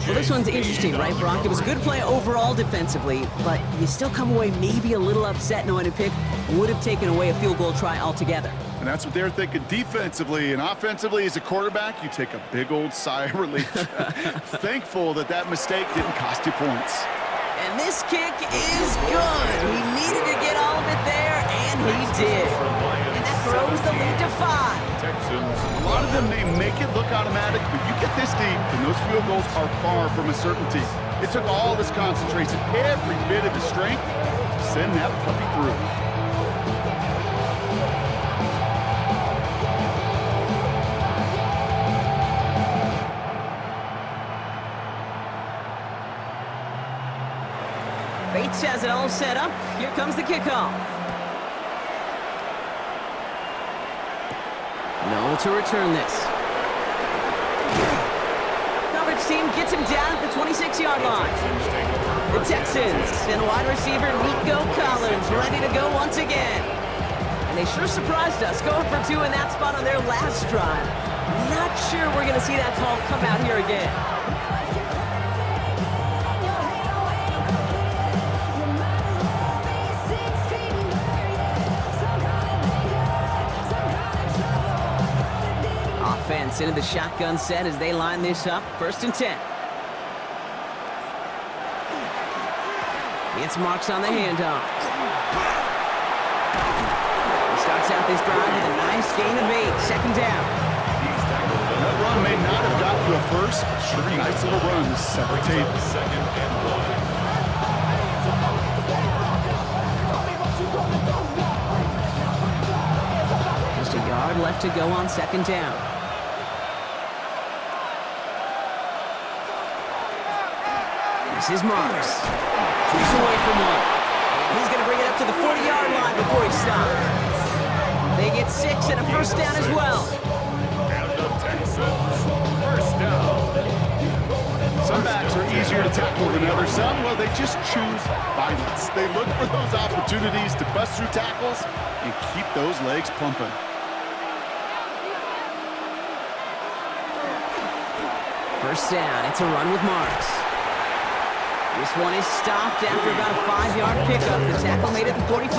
[SPEAKER 1] Well, this one's interesting, right, Brock? It was a good play overall defensively, but you still come away maybe a little upset knowing a pick would have taken away a field goal try altogether.
[SPEAKER 2] And that's what they're thinking defensively. And offensively, as a quarterback, you take a big old sigh of relief. Thankful that that mistake didn't cost you points.
[SPEAKER 1] And this kick is good. He needed to get all of it there, and he did. And that throws the lead to 5.
[SPEAKER 3] Texans.
[SPEAKER 2] A lot of them may make it look automatic, but you get this deep, and those field goals are far from a certainty. It took all this concentration, every bit of his strength, to send that puppy through.
[SPEAKER 1] Bates has it all set up. Here comes the kickoff. No to return this. Coverage team gets him down at the 26-yard line. The Texans and wide receiver Nico Collins ready to go once again. And they sure surprised us going for 2 in that spot on their last drive. Not sure we're going to see that call come out here again. Offense into the shotgun set as they line this up. 1st and 10. It's Marks on the handoff. He starts out this drive with a nice gain of 8. 2nd down.
[SPEAKER 2] That run may not have gotten you a first, but sure a nice little run to set the table.
[SPEAKER 3] 2nd and 1.
[SPEAKER 1] Just a yard left to go on 2nd down. This is Marks. He's away from one. And he's going to bring it up to the 40-yard line before he stops. They get 6 and a 1st down as well.
[SPEAKER 3] And the Texans 1st down.
[SPEAKER 2] Some backs are easier to tackle than others. Some, well, they just choose violence. They look for those opportunities to bust through tackles and keep those legs pumping.
[SPEAKER 1] First down. It's a run with Marks. This one is stopped after about a 5-yard pickup. The tackle made it to 45.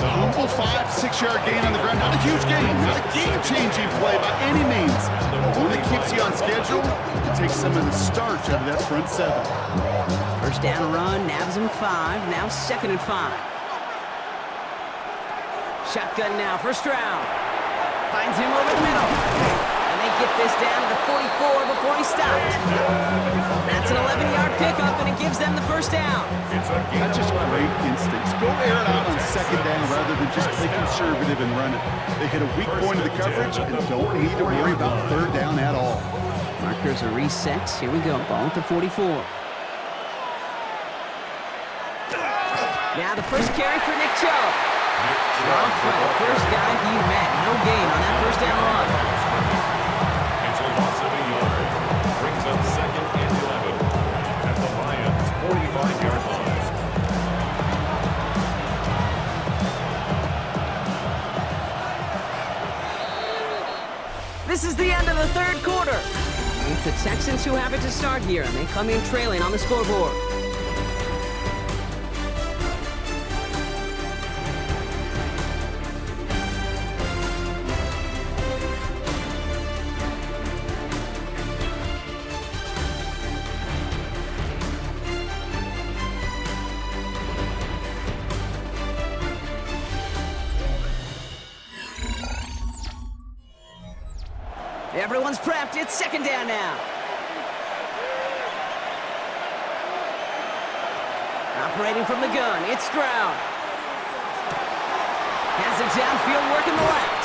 [SPEAKER 2] Humble 5-6-yard gain on the ground. Not a huge gain, not a game-changing play by any means. But one that keeps you on schedule and takes some of the starch out of that front 7.
[SPEAKER 1] First down run, nabs him 5. Now 2nd and 5. Shotgun now, 1st round. Finds him over the middle. And they get this down to the 44 before he stopped. That's an 11-yard pickup, and it gives them the 1st down.
[SPEAKER 2] That's just great instincts. Go air it out on 2nd down rather than just play conservative and run it. They hit a weak point of the coverage and don't need to worry about 3rd down at all.
[SPEAKER 1] Markers are reset. Here we go. Ball at the 44. Now the first carry for Nick Chubb. Dropped by the first guy he met. No gain on that first down run.
[SPEAKER 3] It's a loss of a yard. Brings up 2nd and 11 at the Lions' 45-yard line.
[SPEAKER 1] This is the end of the third quarter. It's the Texans who have it to start here, and they come in trailing on the scoreboard. Everyone's prepped. It's 2nd down now. Operating from the gun, it's Stroud. Has it downfield, working the left.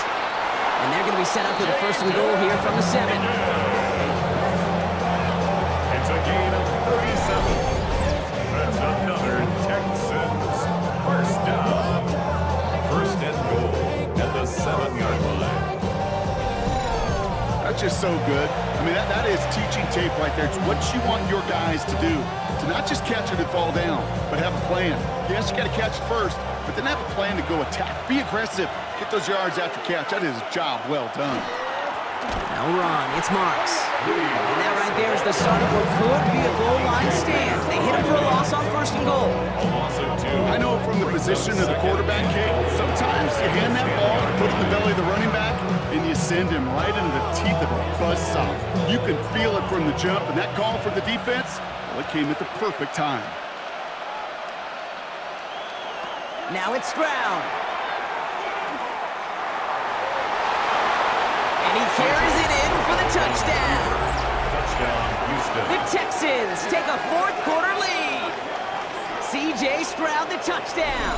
[SPEAKER 1] And they're going to be set up with a 1st and goal here from the 7.
[SPEAKER 3] It's a gain of 37. That's another Texans 1st down. 1st and goal at the 7-yard line.
[SPEAKER 2] That's just so good. I mean, that is teaching tape right there. It's what you want your guys to do. To not just catch it and fall down, but have a plan. Yes, you got to catch it first, but then have a plan to go attack. Be aggressive. Get those yards after catch. That is a job well done.
[SPEAKER 1] No run. It's Marks. And that right there is the start of what could be a goal line stand. They hit him for a loss on 1st and goal.
[SPEAKER 3] A loss of 2.
[SPEAKER 2] I know from the position of the quarterback, Kate, sometimes you hand that ball and put it in the belly of the running back, and you send him right into the teeth of a buzzsaw. You can feel it from the jump, and that call from the defense, well, it came at the perfect time.
[SPEAKER 1] Now it's Stroud. And he carries it in for the touchdown.
[SPEAKER 3] Touchdown, Houston.
[SPEAKER 1] The Texans take a 4th quarter lead. C.J. Stroud, the touchdown.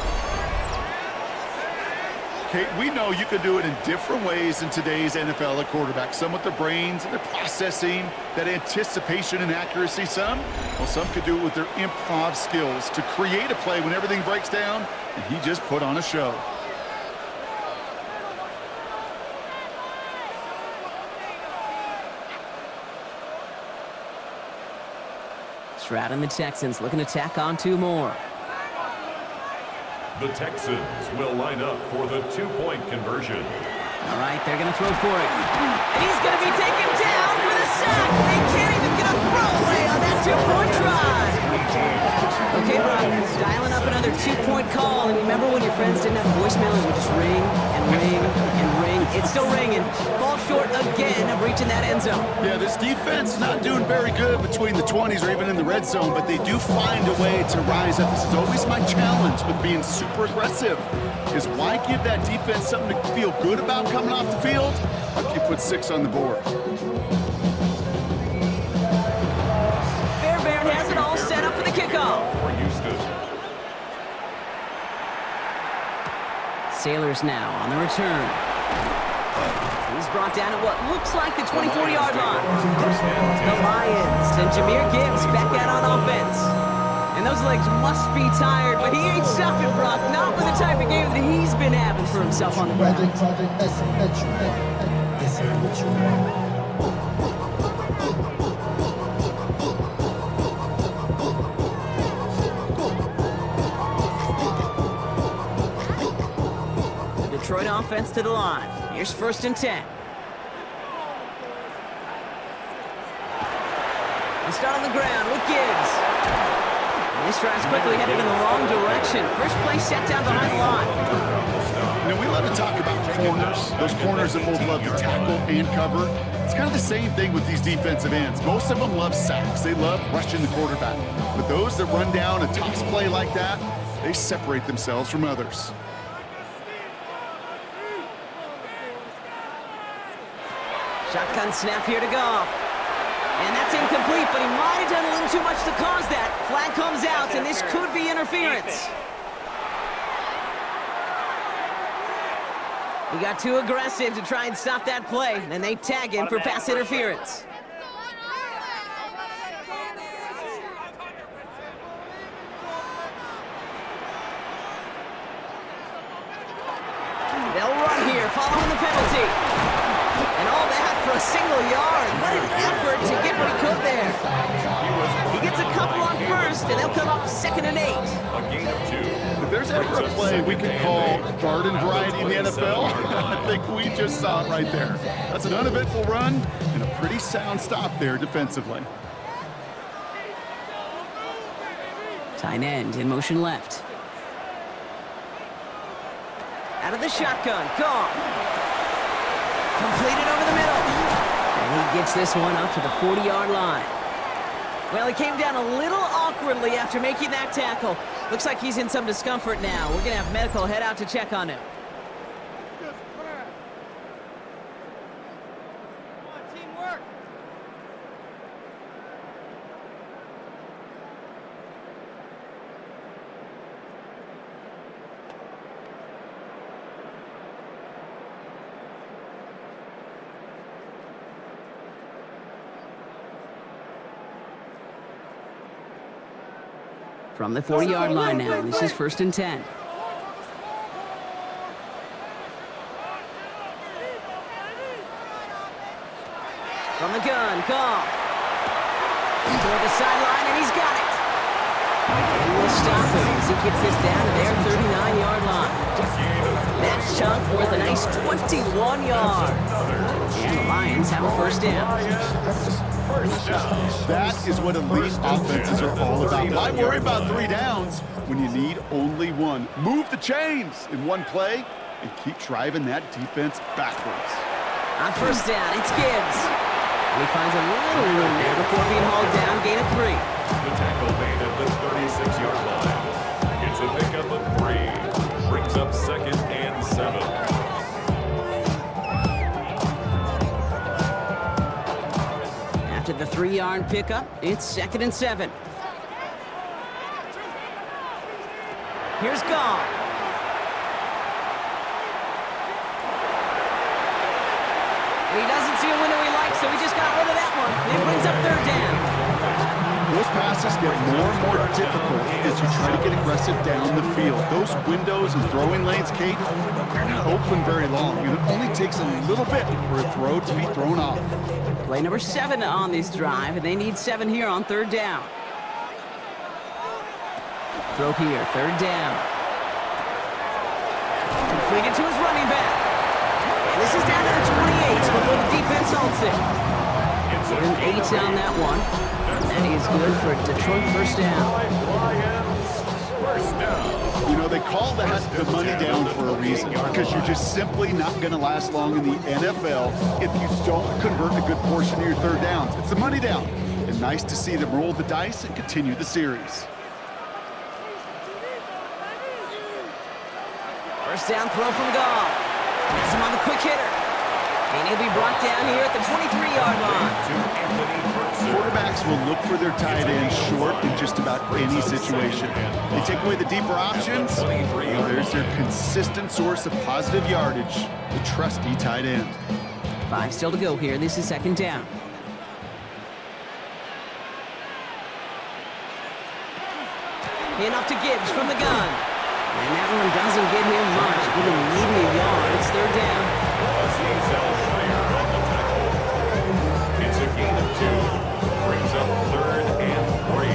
[SPEAKER 2] Kate, we know you can do it in different ways in today's NFL at quarterback. Some with their brains and their processing, that anticipation and accuracy. Some could do it with their improv skills to create a play when everything breaks down, and he just put on a show.
[SPEAKER 1] Stroud and the Texans looking to tack on 2 more.
[SPEAKER 3] The Texans will line up for the 2-point conversion.
[SPEAKER 1] All right, they're going to throw for it. And he's going to be taken down for the sack. They can't even get a throwaway on that 2-point try. Okay, Brock, dialing up another 2-point call. And remember when your friends didn't have voicemail and would just ring and ring and ring? It's still ringing. Fall short again of reaching that end zone.
[SPEAKER 2] Yeah, this defense not doing very good between the 20s or even in the red zone, but they do find a way to rise up. This is always my challenge with being super aggressive, is why give that defense something to feel good about coming off the field after you put 6 on the board.
[SPEAKER 1] Fairbairn has it all set up for the kickoff.
[SPEAKER 3] For Houston.
[SPEAKER 1] Sailors now on the return. He's brought down at what looks like the 24-yard line. The Lions and Jahmyr Gibbs back out on offense. And those legs must be tired, but he ain't stopping, Brock. Not with the type of game that he's been having for himself on the ground. The Detroit offense to the line. Here's 1st and 10. They start on the ground with Gibbs. And this drive's quickly headed in the wrong direction. First play set down behind the line.
[SPEAKER 2] You know, we love to talk about corners, those corners that both love to tackle and cover. It's kind of the same thing with these defensive ends. Most of them love sacks. They love rushing the quarterback. But those that run down a toss play like that, they separate themselves from others.
[SPEAKER 1] Shotgun snap here to Goff. And that's incomplete, but he might have done a little too much to cause that. Flag comes out, and this could be interference. He got too aggressive to try and stop that play, and they tag him for pass interference. They'll run here, following the penalty. And all that for a single yard. What an effort to get what he could there. He gets a couple on first, and they'll come up 2nd and 8.
[SPEAKER 3] A gain of 2.
[SPEAKER 2] If there's ever a play we could call garden variety in the NFL, I think we just saw it right there. That's an uneventful run and a pretty sound stop there defensively.
[SPEAKER 1] Tight end in motion left. Out of the shotgun, gone. Completed over the middle. And he gets this one up to the 40-yard line. Well, he came down a little awkwardly after making that tackle. Looks like he's in some discomfort now. We're going to have medical head out to check on him. From the 40-yard line now, this is 1st and 10. From the gun, Goff. Toward the sideline, and he's got it. He will stop him as he gets this down to their 39-yard line. That chunk worth a nice 21 yards. And the Lions have a 1st down.
[SPEAKER 2] That is what elite offenses are all about. Why worry about 3 downs when you need only 1? Move the chains in one play and keep driving that defense backwards.
[SPEAKER 1] On 1st down, it's Gibbs. And he finds a little room there before being hauled down, gain of 3.
[SPEAKER 3] The tackle made at the 36-yard line. It's a pickup of 3. Brings up 2nd and 7.
[SPEAKER 1] After the 3-yard pickup, it's 2nd and 7. Here's Goff. And he doesn't see a window he likes, so he just got rid of that one. It brings up 3rd down.
[SPEAKER 2] Those passes get more and more difficult as you try to get aggressive down the field. Those windows and throwing lanes, Kate, they're not open very long. It only takes a little bit for a throw to be thrown off.
[SPEAKER 1] Play number 7 on this drive, and they need 7 here on 3rd down. Throw here, 3rd down. Completed to his running back. And this is down to the 28 before the defense halts it. Give him 8 on that one. And he is good for Detroit 1st down.
[SPEAKER 2] You know, they call that the money down for a reason, because you're just simply not going to last long in the NFL if you don't convert a good portion of your 3rd downs. It's the money down. And nice to see them roll the dice and continue the series.
[SPEAKER 1] 1st down throw from Goff. Gets him on the quick hitter. And he'll be brought down here at the 23-yard line.
[SPEAKER 2] Quarterbacks will look for their tight end short in just about any situation. They take away the deeper options, well, there's their consistent source of positive yardage, the trusty tight end.
[SPEAKER 1] 5 still to go here. This is 2nd down. Hand off to Gibbs from the gun. And that one doesn't get him much. Even needing a yard. It's 3rd down.
[SPEAKER 3] It's a gain of 2. Brings up 3rd and
[SPEAKER 1] 3.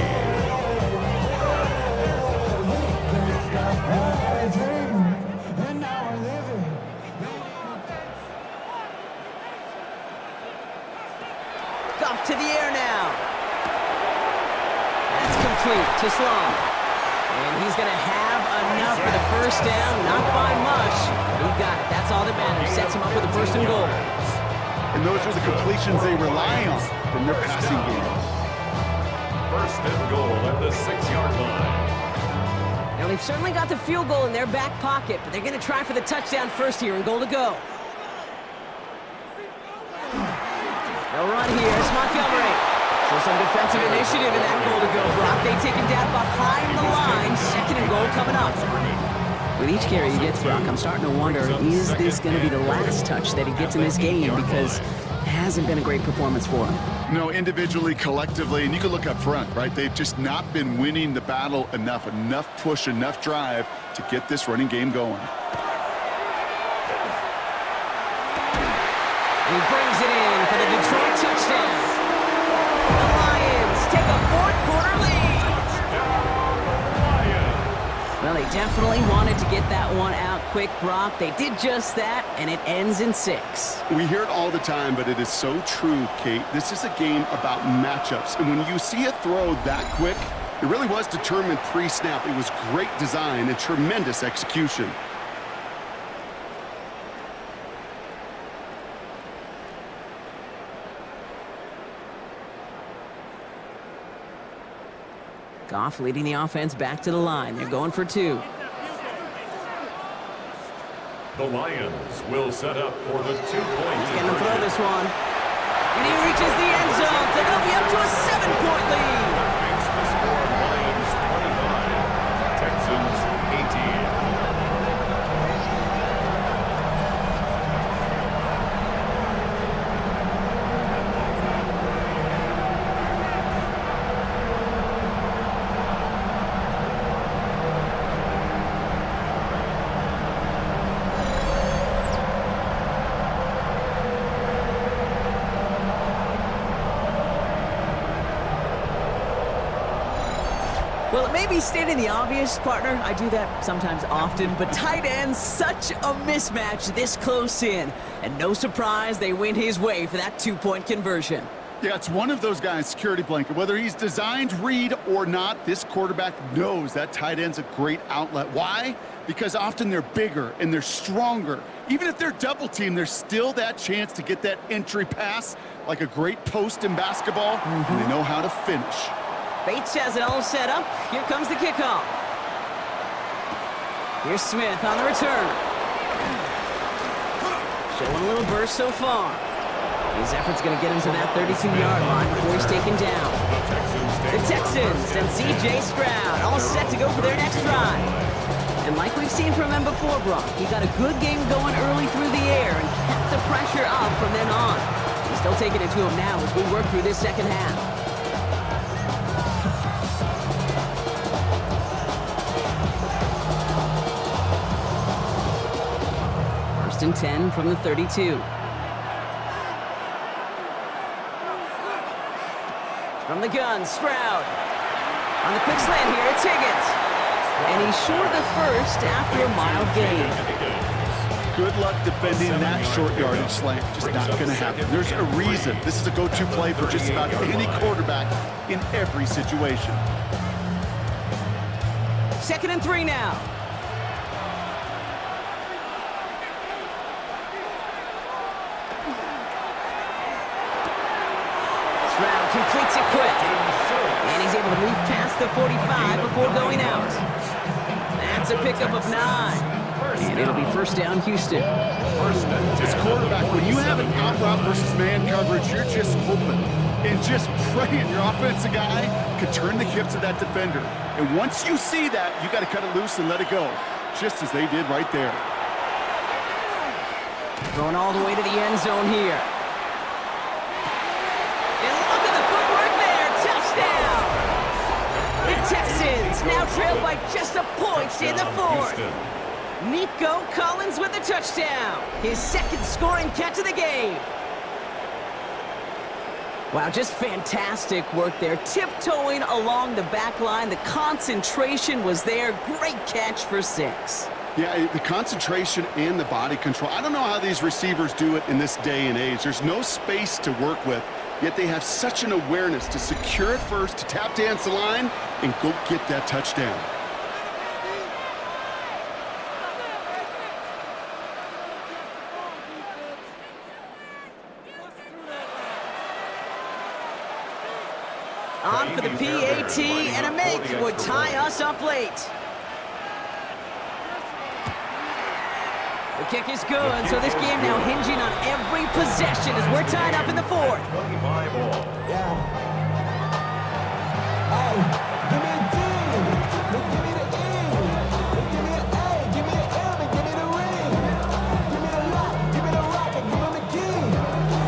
[SPEAKER 1] Goff to the air now. That's complete to Sloan. And he's going to have enough for the 1st down. Not by much. He got it. That's all that matters. Sets him up with a 1st and goal.
[SPEAKER 2] And those are the completions they rely on from their passing game.
[SPEAKER 3] 1st and goal at the 6-yard line.
[SPEAKER 1] Now, they've certainly got the field goal in their back pocket, but they're going to try for the touchdown first here and goal to go. They'll run here. It's Montgomery. So some defensive initiative in that goal to go, Brock. They take him down behind the line. 2nd and goal coming up. With each carry he gets, Brock, I'm starting to wonder, is this going to be the last touch that he gets in this game? Because it hasn't been a great performance for him.
[SPEAKER 2] No, individually, collectively, and you can look up front, right? They've just not been winning the battle enough push, enough drive to get this running game going.
[SPEAKER 1] And he brings it in for the Detroit touchdown. The Lions take a fourth-quarter lead. Well, they definitely wanted to get that one out quick, Brock. They did just that, and it ends in 6.
[SPEAKER 2] We hear it all the time, but it is so true, Kate. This is a game about matchups. And when you see a throw that quick, it really was determined pre-snap. It was great design and tremendous execution.
[SPEAKER 1] Goff leading the offense back to the line. They're going for 2.
[SPEAKER 3] The Lions will set up for the 2-point.
[SPEAKER 1] He's going to throw this one. And he reaches the end zone. So they'll be up to a 7-point lead.
[SPEAKER 3] Makes the score Lions 25, Texans 18.
[SPEAKER 1] Well, it may be stating the obvious, partner. I do that sometimes often, but tight ends, such a mismatch this close in. And no surprise, they win his way for that 2-point conversion.
[SPEAKER 2] Yeah, it's one of those guys, security blanket. Whether he's designed read or not, this quarterback knows that tight end's a great outlet. Why? Because often they're bigger and they're stronger. Even if they're double teamed, there's still that chance to get that entry pass, like a great post in basketball, and they know how to finish.
[SPEAKER 1] Bates has it all set up. Here comes the kickoff. Here's Smith on the return. Showing a little burst so far. His effort's going to get him to that 32-yard line before he's taken down. The Texans and C.J. Stroud all set to go for their next drive. And like we've seen from him before, Brock, he got a good game going early through the air and kept the pressure up from then on. He's still taking it to him now as we work through this second half. First and 10 from the 32. From the gun, Stroud. On the quick slant here, it's Higgins. And he's short of the first after a mild gain.
[SPEAKER 2] Good luck defending that short yardage slant. Just not going to happen. There's a reason. This is a go-to play for just about any quarterback in every situation.
[SPEAKER 1] 2nd and 3 now. Stroud completes it quick. And he's able to move past the 45 before going out. That's a pickup of 9. And it'll be first down, Houston.
[SPEAKER 2] As quarterback, when you have an out route versus man coverage, you're just hoping and just praying your offensive guy could turn the hips of that defender. And once you see that, you got to cut it loose and let it go, just as they did right there.
[SPEAKER 1] Going all the way to the end zone here. And look at the footwork there. Touchdown! The Texans now trail by just a point in the 4th. Nico Collins with the touchdown. His 2nd scoring catch of the game. Wow, just fantastic work there. Tiptoeing along the back line. The concentration was there. Great catch for 6.
[SPEAKER 2] Yeah, the concentration and the body control. I don't know how these receivers do it in this day and age. There's no space to work with, yet they have such an awareness to secure it first, to tap dance the line, and go get that touchdown.
[SPEAKER 1] On for the PAT, and a make would tie us up late. The kick is good, so this game now hinging on every possession as we're tied up in the 4th.
[SPEAKER 3] 25 all.
[SPEAKER 4] Yeah. Hey, give me a D. Give me the E. Give me an A. Give me an M. And give me the ring. Give me the lock. Give me the rock. And give me the key.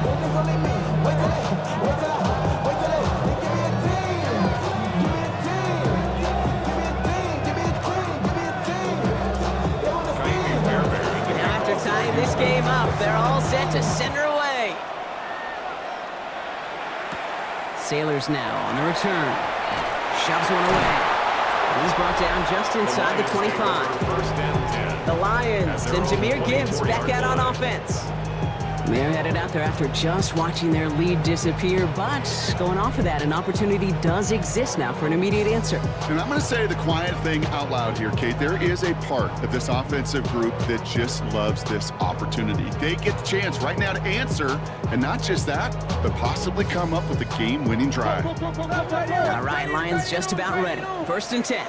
[SPEAKER 4] Wait, this only me. Wait till they. Wait till I. Wait till they. They give me a team. Give me a team. Give me a team. Give me a team. Give me a team. They want a team.
[SPEAKER 1] Now after tying this game up, they're all set to send her away. Sailors now on the return. Shoves one away. And he's brought down just inside the 25.
[SPEAKER 3] First and 10.
[SPEAKER 1] The Lions and Jahmyr Gibbs back out on offense. They're headed out there after just watching their lead disappear, but going off of that, an opportunity does exist now for an immediate answer.
[SPEAKER 2] And I'm going to say the quiet thing out loud here, Kate. There is a part of this offensive group that just loves this opportunity. They get the chance right now to answer, and not just that, but possibly come up with a game-winning drive.
[SPEAKER 1] All right, Lions just about ready. First and 10.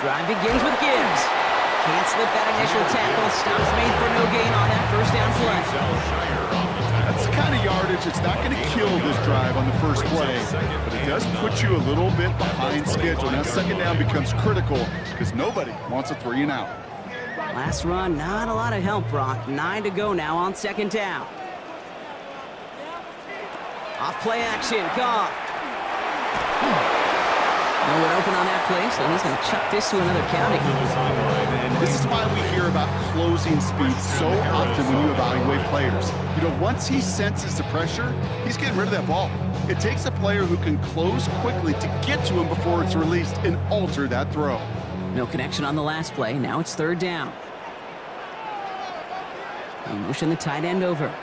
[SPEAKER 1] Drive begins with Gibbs. Can't slip that initial tackle. Stops made for no gain on that first down play.
[SPEAKER 2] That's the kind of yardage that's not going to kill this drive on the first play, but it does put you a little bit behind schedule. Now second down becomes critical because nobody wants a 3 and out.
[SPEAKER 1] Last run, not a lot of help, Brock. 9 to go now on second down. Off play action, Goff. No one open on that play, so he's going to chuck this to another county.
[SPEAKER 2] This is why we hear about closing speed so often when you evaluate players. You know, once he senses the pressure, he's getting rid of that ball. It takes a player who can close quickly to get to him before it's released and alter that throw.
[SPEAKER 1] No connection on the last play. Now it's third down. They motion the tight end over.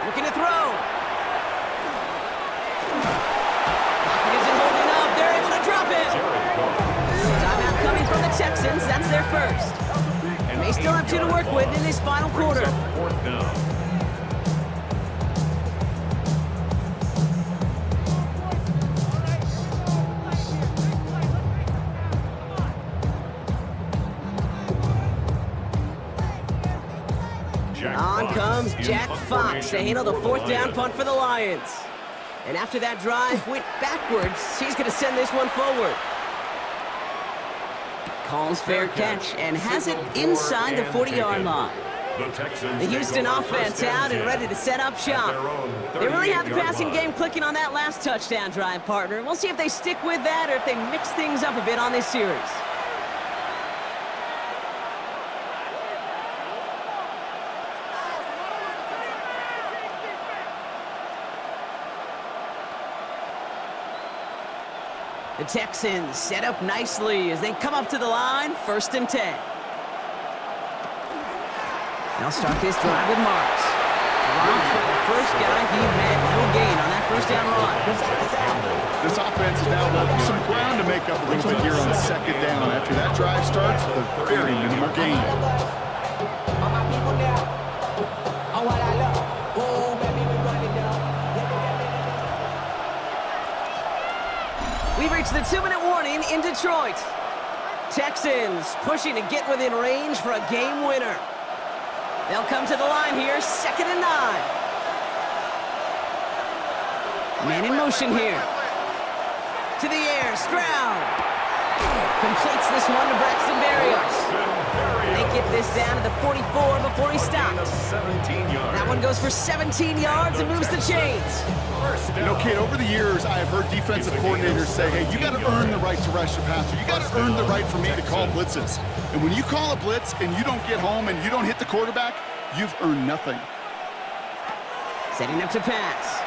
[SPEAKER 1] Looking to throw. Timeout coming from the Texans. That's their first. And they still have 2 to work with in this final quarter.
[SPEAKER 3] Fourth down.
[SPEAKER 1] On comes Jack Fox to handle the fourth down punt for the Lions. And after that drive went backwards, he's going to send this one forward. Calls fair catch and has it inside the 40-yard line. The Houston offense out and ready to set up shop. They really have the passing game clicking on that last touchdown drive, partner. We'll see if they stick with that or if they mix things up a bit on this series. The Texans set up nicely as they come up to the line, first and 10. They'll start this drive with Marks. Dropped for the first guy he met, no gain on that first down run.
[SPEAKER 2] This offense is now left with some ground to make up a little bit here on second down. After that drive starts with a very minimal gain.
[SPEAKER 4] All my people now. On what I love. Oh, baby, we run it down.
[SPEAKER 1] We've reached the 2-minute warning in Detroit. Texans pushing to get within range for a game winner. They'll come to the line here, second and 9. Man in motion here. To the air, Stroud. Completes this one to Braxton Berrios. And they get this down to the 44 before he stops. That one goes for 17 yards and moves the chains.
[SPEAKER 2] You know, Kate, over the years, I have heard defensive coordinators say, hey, you got to earn the right to rush the passer. You got to earn the right for me to call blitzes. And when you call a blitz and you don't get home and you don't hit the quarterback, you've earned nothing.
[SPEAKER 1] Setting up to pass.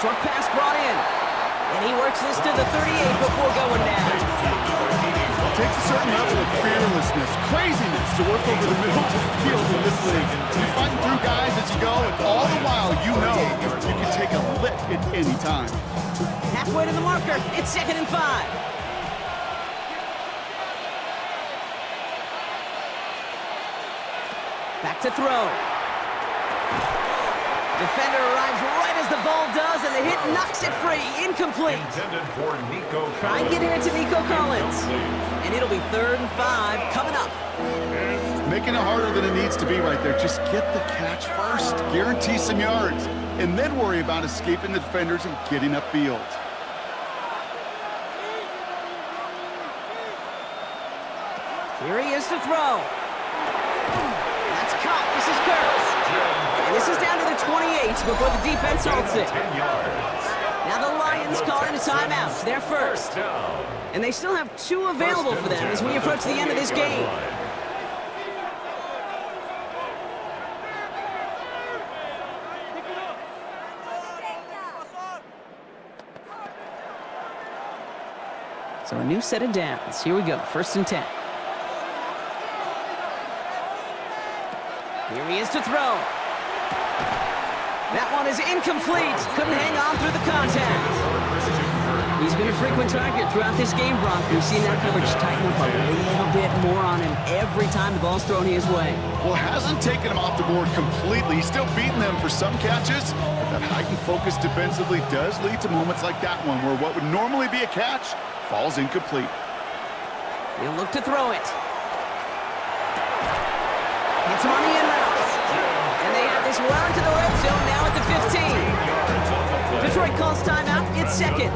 [SPEAKER 1] Short pass brought in. And he works this to the 38 before going down.
[SPEAKER 2] It takes a certain level of fearlessness, craziness to work over the middle of the field in this league. You're fighting through guys as you go, and all the while you know you can take a lick at any time.
[SPEAKER 1] Halfway to the marker, it's second and 5. Back to throw. Defender arrives right as the ball does, and the hit knocks it free. Incomplete. Try and get here to Nico Collins. And it'll be third and 5 coming up.
[SPEAKER 2] Making it harder than it needs to be right there. Just get the catch first. Guarantee some yards. And then worry about escaping the defenders and getting upfield.
[SPEAKER 1] Here he is to throw. That's caught. This is Kurtz. And this is down to the 28 before the defense halts it. Now the Lions calling a timeout. They're first. And they still have 2 available for them as we approach the end of this game. So a new set of downs. Here we go, 1st and 10. Here he is to throw. That one is incomplete. Couldn't hang on through the contact. He's been a frequent target throughout this game, Brock. We've seen that coverage tighten up a little bit more on him every time the ball's thrown his way.
[SPEAKER 2] Well, hasn't taken him off the board completely. He's still beating them for some catches, but that heightened focus defensively does lead to moments like that one where what would normally be a catch falls incomplete.
[SPEAKER 1] He'll look to throw it. Hits him on the in route. And they have this well into the red zone now at the 15. Detroit calls timeout. It's 2nd.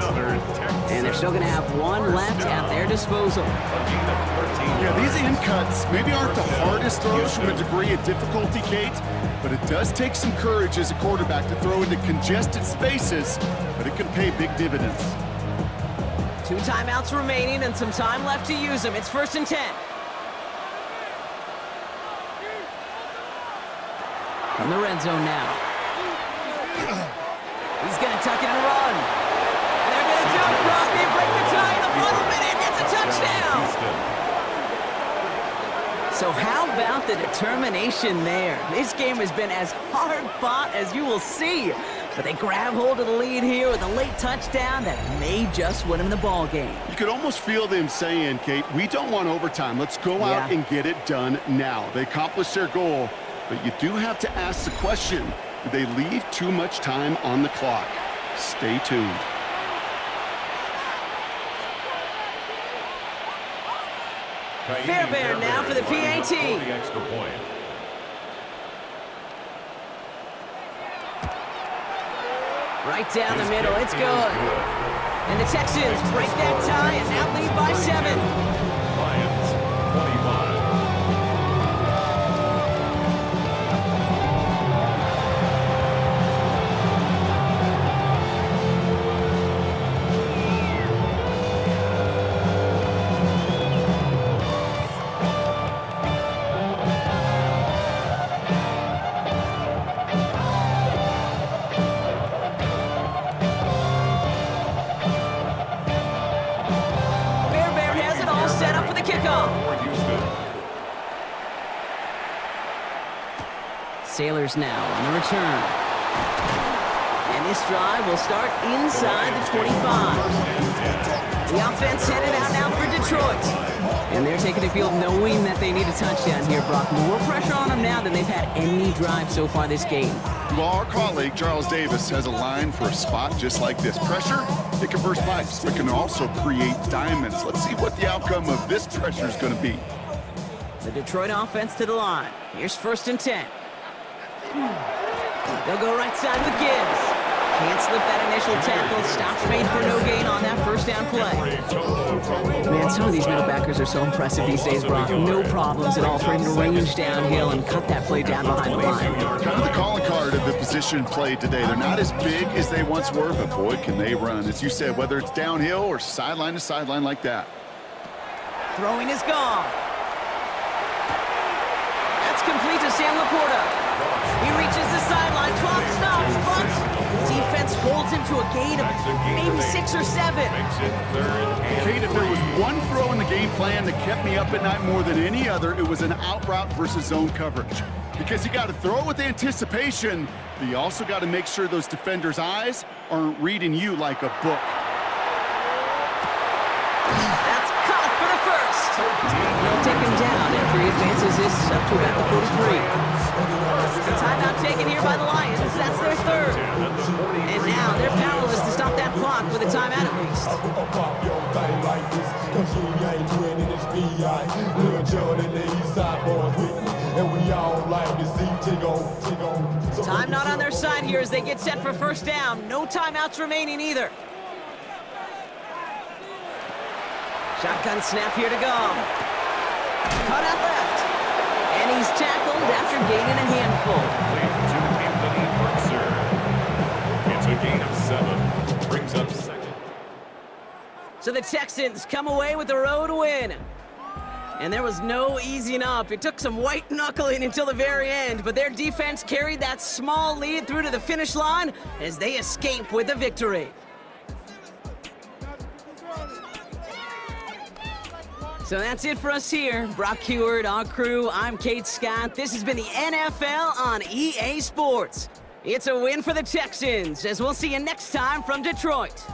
[SPEAKER 1] And they're still going to have one left at their disposal.
[SPEAKER 2] Yeah, these in cuts maybe aren't the hardest throws from a degree of difficulty, Kate, but it does take some courage as a quarterback to throw into congested spaces, but it can pay big dividends.
[SPEAKER 1] 2 timeouts remaining and some time left to use them. It's 1st and 10. From the red zone now. He's going to tuck it and run. And they're going to jump, Brock. They break the tie in the final minute. It's a touchdown. So how about the determination there? This game has been as hard fought as you will see. But they grab hold of the lead here with a late touchdown that may just win them the ball game.
[SPEAKER 2] You could almost feel them saying, Kate, we don't want overtime. Let's go out and get it done now. They accomplished their goal, but you do have to ask the question, did they leave too much time on the clock? Stay tuned.
[SPEAKER 1] Fairbairn now for the PAT.
[SPEAKER 3] Extra point.
[SPEAKER 1] Right down the middle, it's good. And the Texans break that tie and now lead by 7.
[SPEAKER 3] Lions 25.
[SPEAKER 1] Sailors now on the return. And this drive will start inside the 25. The offense headed out now for Detroit. And they're taking the field knowing that they need a touchdown here, Brock. More pressure on them now than they've had any drive so far this game.
[SPEAKER 2] Well, our colleague, Charles Davis, has a line for a spot just like this. Pressure, it can burst pipes, but can also create diamonds. Let's see what the outcome of this pressure is going to be.
[SPEAKER 1] The Detroit offense to the line. Here's 1st and 10. They'll go right side with Gibbs. Can't slip that initial tackle. Stops made for no gain on that 1st down play. Man, some of these middle backers are so impressive these days, Brock. No problems at all for him to range downhill and cut that play down behind the line.
[SPEAKER 2] Kind of the calling card of the position played today. They're not as big as they once were, but boy, can they run. As you said, whether it's downhill or sideline to sideline like that.
[SPEAKER 1] Throwing is gone. That's complete to Sam Laporta. He reaches the sideline, clock stops, but the defense holds him to a gain of maybe 6 or 7.
[SPEAKER 2] Kate, if there was one throw in the game plan that kept me up at night more than any other, it was an out route versus zone coverage. Because you got to throw it with anticipation, but you also got to make sure those defenders' eyes aren't reading you like a book.
[SPEAKER 1] That's caught for the 1st. They'll take him down after he advances this up to about the 43. Timeout taken here by the Lions. That's their 3rd. And now they're powerless to stop that clock with a timeout at least. Time not on their side here as they get set for 1st down. No timeouts remaining either. Shotgun snap here to go. Cut out left. And he's tackled after gaining a handful.
[SPEAKER 3] It's a gain of 7. Brings up 2nd.
[SPEAKER 1] So the Texans come away with the road win. And there was no easing up. It took some white knuckling until the very end, but their defense carried that small lead through to the finish line as they escape with a victory. So that's it for us here. Brock Heward, our crew, I'm Kate Scott. This has been the NFL on EA Sports. It's a win for the Texans, as we'll see you next time from Detroit.